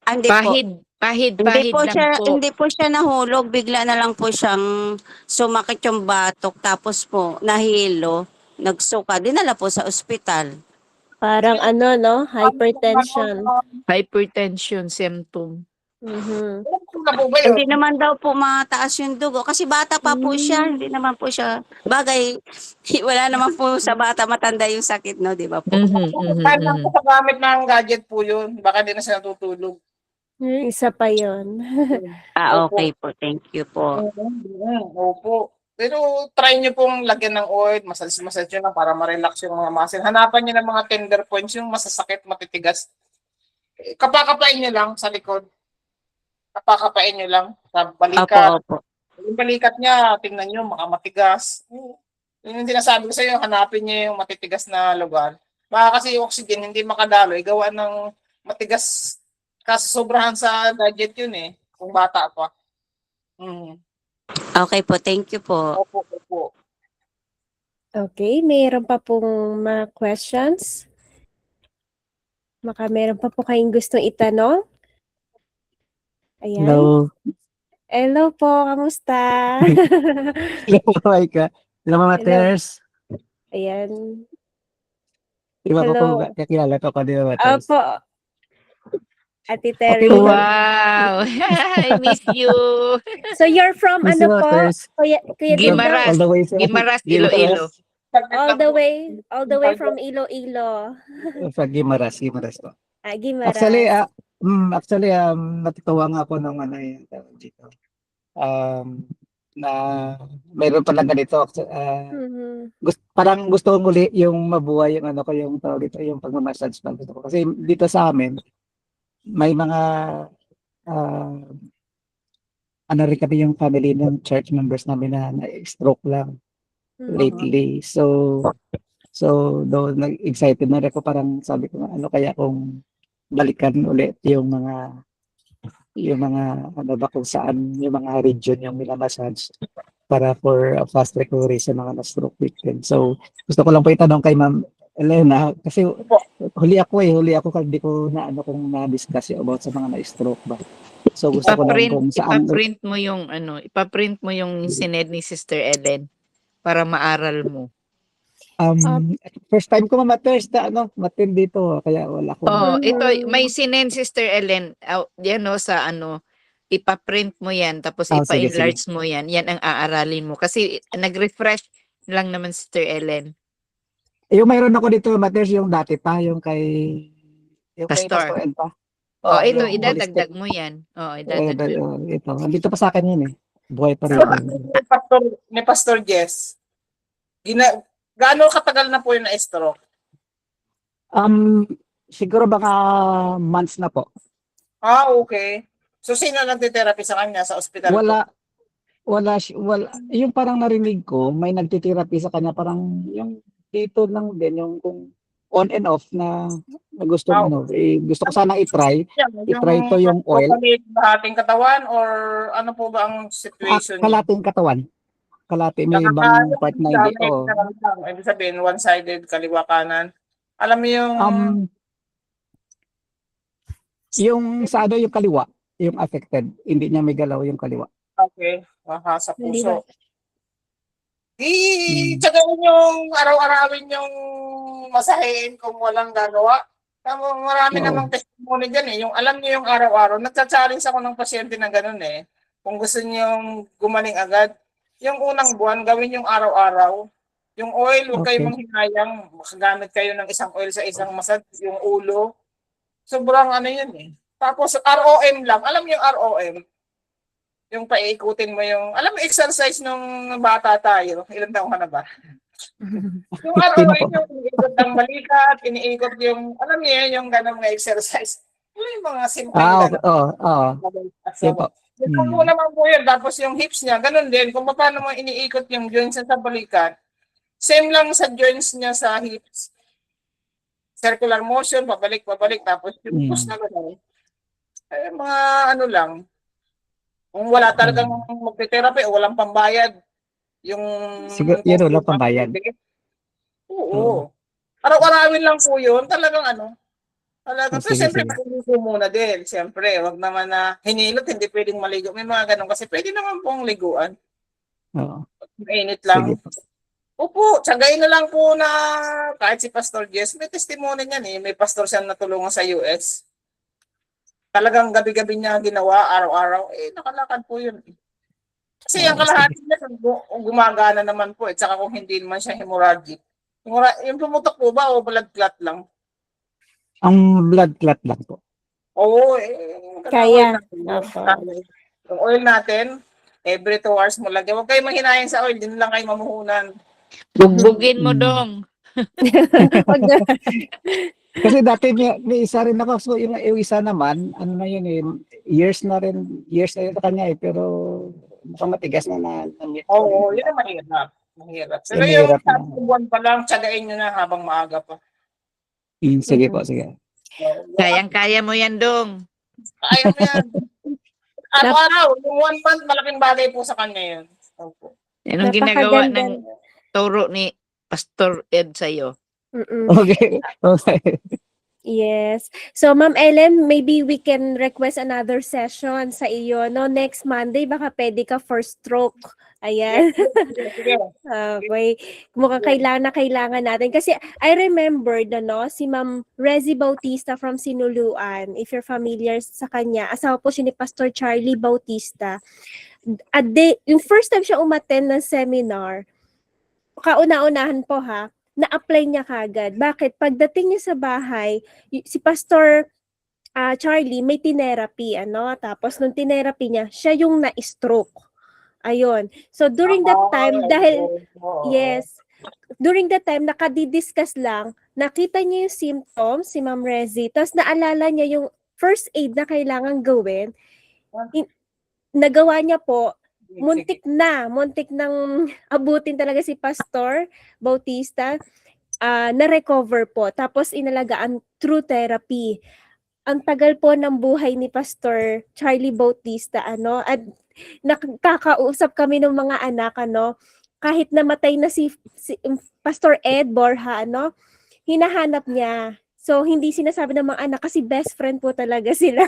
[SPEAKER 12] Hindi po.
[SPEAKER 9] Pahid
[SPEAKER 12] Hindi po
[SPEAKER 9] lang
[SPEAKER 12] siya,
[SPEAKER 9] po.
[SPEAKER 12] hindi po siya nahulog, bigla na lang po siyang sumakit yung batok, tapos po nahilo, nagsuka, dinala po sa ospital.
[SPEAKER 11] Parang ano, no? Hypertension.
[SPEAKER 9] Hypertension symptom.
[SPEAKER 11] Mhm.
[SPEAKER 8] Alam po ba yun?
[SPEAKER 12] Hindi naman daw po mataas yung dugo kasi bata pa po siya,
[SPEAKER 11] Hmm.
[SPEAKER 12] hindi naman po siya bagay wala naman po sa bata matanda yung sakit, no, 'di ba po?
[SPEAKER 8] Dahil lang po sa gamit ng gadget po yun. Baka di na sila natutulog.
[SPEAKER 11] Isa pa yun.
[SPEAKER 12] Okay
[SPEAKER 8] Opo.
[SPEAKER 12] po, thank you po.
[SPEAKER 8] Opo. Pero try nyo pong lagyan ng oil, massage nyo lang para ma-relax yung mga muscle. Hanapan nyo ng mga tender points, yung masasakit, matitigas. Kapakapain nyo lang sa likod. Kapakapain nyo lang sa
[SPEAKER 12] Opo,
[SPEAKER 8] balikat.
[SPEAKER 12] opo.
[SPEAKER 8] Yung balikat niya, tingnan nyo, matigas. Yun yung sinasabi ko sa iyo, hanapin nyo yung matitigas na lugar. Baka kasi yung oxygen hindi makadaloy, gawa ng matigas. Kasi sobrahan sa gadget yun eh, kung bata pa.
[SPEAKER 12] Okay po, thank you po.
[SPEAKER 8] Opo.
[SPEAKER 11] Okay, mayroon pa pong mga questions? Baka meron pa po kayong gustong itanong? Ayan.
[SPEAKER 13] Hello.
[SPEAKER 11] Hello po, kamusta?
[SPEAKER 13] Hello, Maika. Hello, Mama
[SPEAKER 11] Hello.
[SPEAKER 13] Ters.
[SPEAKER 11] Ayan.
[SPEAKER 13] Di ba po
[SPEAKER 11] Hello.
[SPEAKER 13] kakilala ko di ba, Mama Ters?
[SPEAKER 11] Opo. Ate Terry.
[SPEAKER 13] Okay po ba?
[SPEAKER 9] Wow! I miss you!
[SPEAKER 11] So you're from
[SPEAKER 13] Miss
[SPEAKER 11] ano
[SPEAKER 13] you, Mama
[SPEAKER 11] po?
[SPEAKER 13] Ters.
[SPEAKER 11] Kuya Dingdong?
[SPEAKER 9] Gimaras.
[SPEAKER 13] All the way sa
[SPEAKER 9] Gimaras, Iloilo.
[SPEAKER 11] All the way from Iloilo.
[SPEAKER 13] Sa Gimaras po.
[SPEAKER 11] Gimaras.
[SPEAKER 13] Actually, natutuwa nga ako nung ano yung tawag dito. Na mayroon pala ganito. Parang gusto kong uli yung mabuhay yung ano ko yung tawag dito, yung pagmamassage pa gusto ko. Kasi dito sa amin, may mga ano rin kami yung family ng church members namin na stroke lang lately. So though excited na rin ako, parang sabi ko ano kaya kung balikan ulit yung mga ano ba kung saan yung mga region yung minamassage para for a fast recovery sa mga na-stroke victim. So gusto ko lang po itanong kay Ma'am Elena kasi huli ako hindi ko na ano kung na-discuss about sa mga na-stroke ba. So gusto ko lang kung saan
[SPEAKER 9] Ipaprint mo yung sined ni Sister Ellen para maaral mo.
[SPEAKER 13] first time ko ma-test na matin dito kaya wala ko.
[SPEAKER 9] Ito may sinend Sister Ellen yan sa ipaprint mo yan tapos
[SPEAKER 13] Sige.
[SPEAKER 9] ipa-enlarge mo yan. Yan ang aaralin mo kasi nag-refresh lang naman Sister Ellen.
[SPEAKER 13] Yung mayroon ako dito ma-test yung dati pa yung kay
[SPEAKER 9] Pastor.
[SPEAKER 13] Pastor pa.
[SPEAKER 9] Ito
[SPEAKER 13] yung
[SPEAKER 9] idadagdag mo yan. Idadagdag mo.
[SPEAKER 13] ito. Andito pa sa akin yun eh. Buhay pa rin.
[SPEAKER 8] Ni Pastor Jess, gaano katagal na po yung na-stroke?
[SPEAKER 13] Siguro baka months na po.
[SPEAKER 8] Okay. So sino nagte-therapy sa kanya sa ospital?
[SPEAKER 13] Wala. Yung parang narinig ko, may nagtitherapy sa kanya, parang yung dito lang din, yung kung on and off na gusto gusto ko sana i-try to yung oil.
[SPEAKER 8] Kalating katawan or ano po ba ang situation?
[SPEAKER 13] Kalating katawan. May ibang part na hindi.
[SPEAKER 8] Ibig sabihin, one-sided, kaliwa kanan. Alam mo yung...
[SPEAKER 13] yung sa yung kaliwa, yung affected, hindi niya may galaw yung kaliwa.
[SPEAKER 8] Okay. Sa puso. Tsagain yung araw-arawin yung masahin kung walang gagawa. Marami namang testimony dyan eh. Yung alam niyo yung araw-araw. Nagcha-challenge ako ng pasyente na ganun eh. Kung gusto niyo gumaling agad, yung unang buwan, gawin yung araw-araw. Yung oil, huwag kayong manghinayang. Makagamit kayo ng isang oil sa isang massage, yung ulo. Sobrang ano yun eh. Tapos ROM lang. Alam mo yung ROM? Yung paiikutin mo yung, alam mo exercise nung bata tayo. Ilan taong ka na ba? Yung ROM yung iniikot ng balikat, iniikot yung, alam niyo yung ganang na exercise. Yung mga simple na. Ito po naman po yun. Tapos yung hips niya, ganun din. Kung paano mo iniikot yung joints niya sa balikat, same lang sa joints niya sa hips. Circular motion, pabalik. Tapos yung push na gano'n. Ay, mga ano lang. Kung wala talagang magte-therapy o walang pambayad, yung...
[SPEAKER 13] Siguro, yun wala pambayad.
[SPEAKER 8] Oo. Araw-arawin lang po yun. Talagang ano. Talagang, pero siyempre, maligo muna din. Siyempre, wag naman na hinilot, hindi pwedeng maligo. May mga ganun kasi pwede naman pong liguan. Mainit lang. Opo, tsagayin na lang po na kahit si Pastor Jess, may testimony niyan eh. May pastor siya natulungan sa US. talagang gabi-gabi niya ginawa, araw-araw, nakalakad po yun. Kasi ang kalahati niya, gumagana naman po. At saka kung hindi naman siya hemorrhagic. Yung pumutok po ba o blood clot lang?
[SPEAKER 13] Ang blood clot lang po.
[SPEAKER 8] Oo,
[SPEAKER 11] Kaya.
[SPEAKER 8] Yung oil natin, every 2 hours mo lagyan. Huwag kayo mahinayin sa oil, din lang kayo mamuhunan.
[SPEAKER 9] Bugbugin mo dong.
[SPEAKER 11] Wag na.
[SPEAKER 13] Kasi dati may isa rin ako. So yung isa naman, ano na yun years na yun sa kanya pero mukhang matigas na.
[SPEAKER 8] Oo, yun ang mahirap. Mahirap. Pero
[SPEAKER 13] Mahirap
[SPEAKER 8] yung
[SPEAKER 13] na.
[SPEAKER 8] buwan pa lang, tsagain nyo na habang maaga pa.
[SPEAKER 13] Sige po, sige.
[SPEAKER 9] Kayang-kaya mo yan dong.
[SPEAKER 8] Kaya mo yan. Araw-araw, yung 1 month, malaking bagay po sa kanya yun. Opo.
[SPEAKER 9] Yan ang ginagawa ng turo ni Pastor Ed sa'yo.
[SPEAKER 13] Okay.
[SPEAKER 11] Yes. So, Ma'am Ellen, maybe we can request another session sa iyo, no? Next Monday, baka pwede ka for stroke. Ayan. Okay. Mukhang kailangan natin. Kasi I remember si Ma'am Rezi Bautista from Sinuluan. If you're familiar sa kanya, asawa po siya ni Pastor Charlie Bautista. Yung first time siya umattend ng seminar, kauna-unahan po na-apply niya kagad. Bakit? Pagdating niya sa bahay, si Pastor Charlie may tinerapy, Tapos nung tinerapy niya, siya yung na-stroke. Ayun. So during that time, during that time, nakadidiscuss lang, nakita niya yung symptoms, si Ma'am Rezi, tapos naalala niya yung first aid na kailangan gawin. Nagawa niya po, muntik nang abutin talaga si Pastor Bautista, na-recover po. Tapos inalagaan through therapy. Ang tagal po ng buhay ni Pastor Charlie Bautista, at nakakausap kami ng mga anak, kahit namatay na si Pastor Ed Borja, hinahanap niya. So, hindi sinasabi ng mga anak kasi best friend po talaga sila.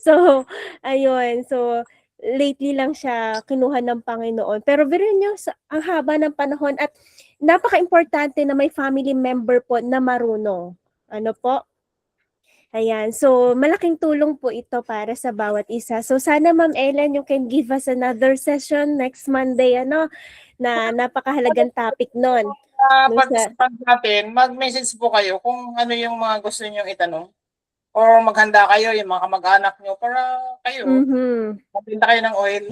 [SPEAKER 11] So, ayun. So, lately lang siya kinuha ng Panginoon. Pero very nyo, ang haba ng panahon at napaka-importante na may family member po na marunong. Ano po? Ayan. So, malaking tulong po ito para sa bawat isa. So, sana Ma'am Ellen, you can give us another session next Monday, na napakahalagang topic nun.
[SPEAKER 8] Pag natin, mag-message po kayo kung ano yung mga gusto niyo itanong. Or maghanda kayo, yung mga kamag-anak nyo, para kayo, magbenta kayo ng oil.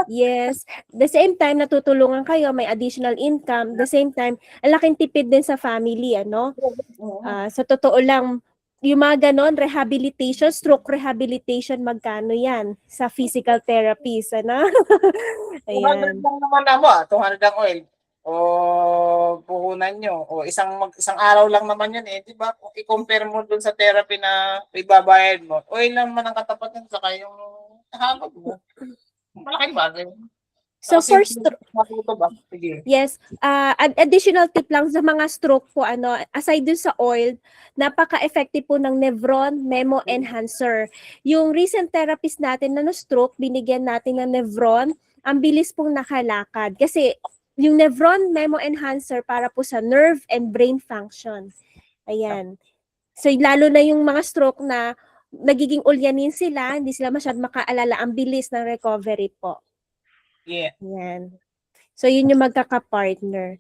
[SPEAKER 11] Yes. The same time, natutulungan kayo, may additional income. The same time, ang laking tipid din sa family, sa totoo lang, yung mga ganon, rehabilitation, stroke rehabilitation, magkano yan sa physical therapies, Ayan.
[SPEAKER 8] 200 lang naman 200 ang oil. O puhunan nyo. O isang araw lang naman yun di ba? Kung i-compare mo dun sa therapy na ibabayad mo, oil lang naman ang katapat nun saka yung hangad mo. Malaking bagay.
[SPEAKER 11] So first, yes, additional tip lang sa mga stroke po, aside dun sa oil, napaka-effective po ng Nevron Memo Enhancer. Yung recent therapist natin na stroke, binigyan natin ng Nevron, ang bilis pong nakalakad. Kasi yung Nevron Memo Enhancer para po sa nerve and brain function. Ayan. So lalo na yung mga stroke na nagiging ulyanin sila, hindi sila masyadong makaalala, ang bilis ng recovery po.
[SPEAKER 8] Yeah.
[SPEAKER 11] Ayan. So, yun yung magkaka-partner.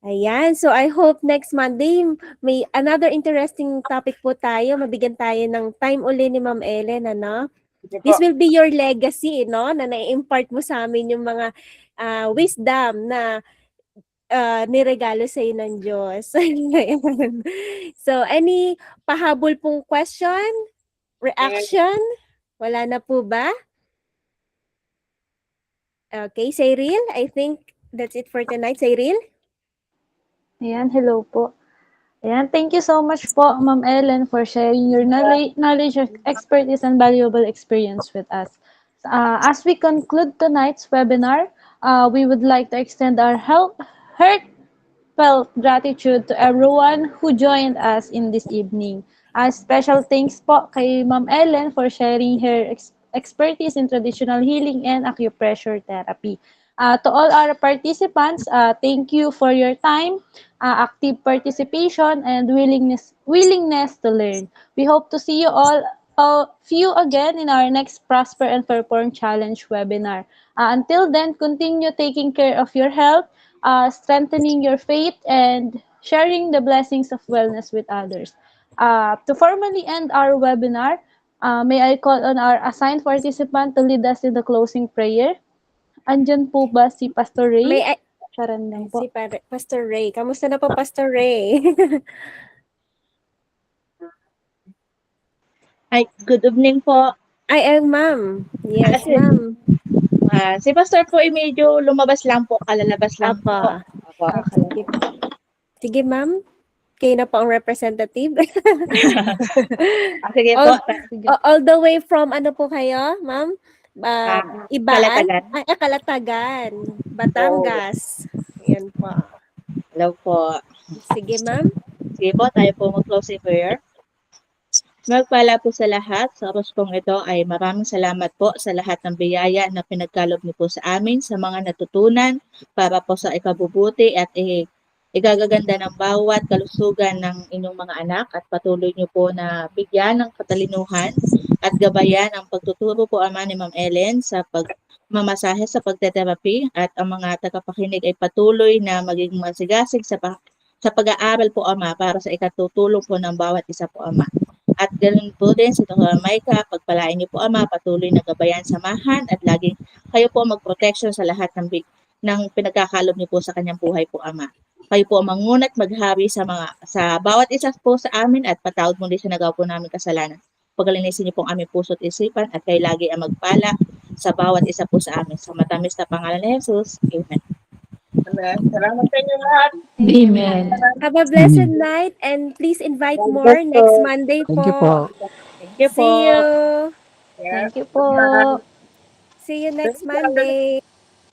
[SPEAKER 11] Ayan. So, I hope next Monday may another interesting topic po tayo. Mabigyan tayo ng time uli ni Ma'am Ellen, This will be your legacy, na na-impart mo sa amin yung mga wisdom na niregalo sa iyo ng Diyos. So, any pahabol pong question? Reaction? Wala na po ba? Okay, Cyril, I think that's it for tonight. Cyril?
[SPEAKER 3] Ayan, hello po. Ayan, thank you so much po, Ma'am Ellen, for sharing your knowledge, expertise, and valuable experience with us. As we conclude tonight's webinar, we would like to extend our heartfelt gratitude to everyone who joined us in this evening. Special thanks po kay Ma'am Ellen for sharing her expertise in traditional healing and acupressure therapy. To all our participants, thank you for your time, active participation, and willingness to learn. We hope to see you all you again in our next Prosper and Perform Challenge webinar. Until then, continue taking care of your health, strengthening your faith, and sharing the blessings of wellness with others. To formally end our webinar, may I call on our assigned participant to lead us in the closing prayer? Andyan po ba si Pastor Ray?
[SPEAKER 11] May I,
[SPEAKER 3] Charan lang po.
[SPEAKER 11] si Pastor Ray. Kamusta na po, Pastor Ray?
[SPEAKER 14] Ay, good evening po.
[SPEAKER 11] Ay, ma'am. Yes,
[SPEAKER 14] Kasi-
[SPEAKER 11] ma'am.
[SPEAKER 14] Si Pastor po ay medyo lumabas lang po, kalalabas lang po.
[SPEAKER 11] Apa. Sige, sige, ma'am. Kayo na po ang representative.
[SPEAKER 14] Sige po.
[SPEAKER 11] All the way from ano po kayo, ma'am? Ibaan?
[SPEAKER 14] Kalatagan.
[SPEAKER 11] Kalatagan. Batangas. Yan po.
[SPEAKER 14] Hello po.
[SPEAKER 11] Sige, ma'am.
[SPEAKER 14] Sige po, tayo po mag-closing prayer. Magpala po sa lahat. Sa oras pong ito ay maraming salamat po sa lahat ng biyaya na pinagkalob niyo po sa amin, sa mga natutunan para po sa ikabubuti at igagaganda ng bawat kalusugan ng inyong mga anak at patuloy niyo po na bigyan ng katalinuhan at gabayan ang pagtuturo po Ama ni Ma'am Ellen sa pagmamasahe sa pagteterapi at ang mga tagapakinig ay patuloy na maging masigasig sa pag-aaral po Ama para sa ikatutulong po ng bawat isa po Ama. At ganoon po din si Dr. Maika, pagpalain niyo po Ama, patuloy na gabayan, samahan at laging kayo po mag-protection sa lahat ng pinagkakalob niyo po sa kanyang buhay po Ama. Kayo po mangunat maghari sa bawat isa po sa amin at patawad muli sa nagawa po namin kasalanan. Pagalinisin niyo po ang aming puso at isipan at kayo lagi ang magpala sa bawat isa po sa amin. Sa matamis na pangalan ni Jesus. Amen.
[SPEAKER 8] Amen. Salamat sa inyo lahat.
[SPEAKER 9] Amen.
[SPEAKER 11] Have a blessed night and please invite more next Monday po.
[SPEAKER 13] Thank you po.
[SPEAKER 14] Thank you po.
[SPEAKER 11] See you.
[SPEAKER 3] Thank you po.
[SPEAKER 11] See you next Monday.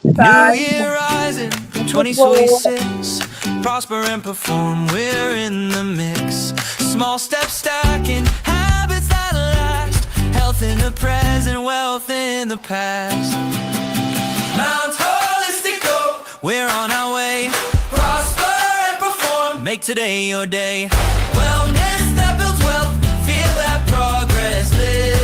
[SPEAKER 2] New year rising, 2026. Prosper and perform, we're in the mix. Small steps stacking, habits that last. Health in the present, wealth in the past. Mount Holistico, we're on our way. Prosper and perform, make today your day. Wellness that builds wealth, feel that progress live.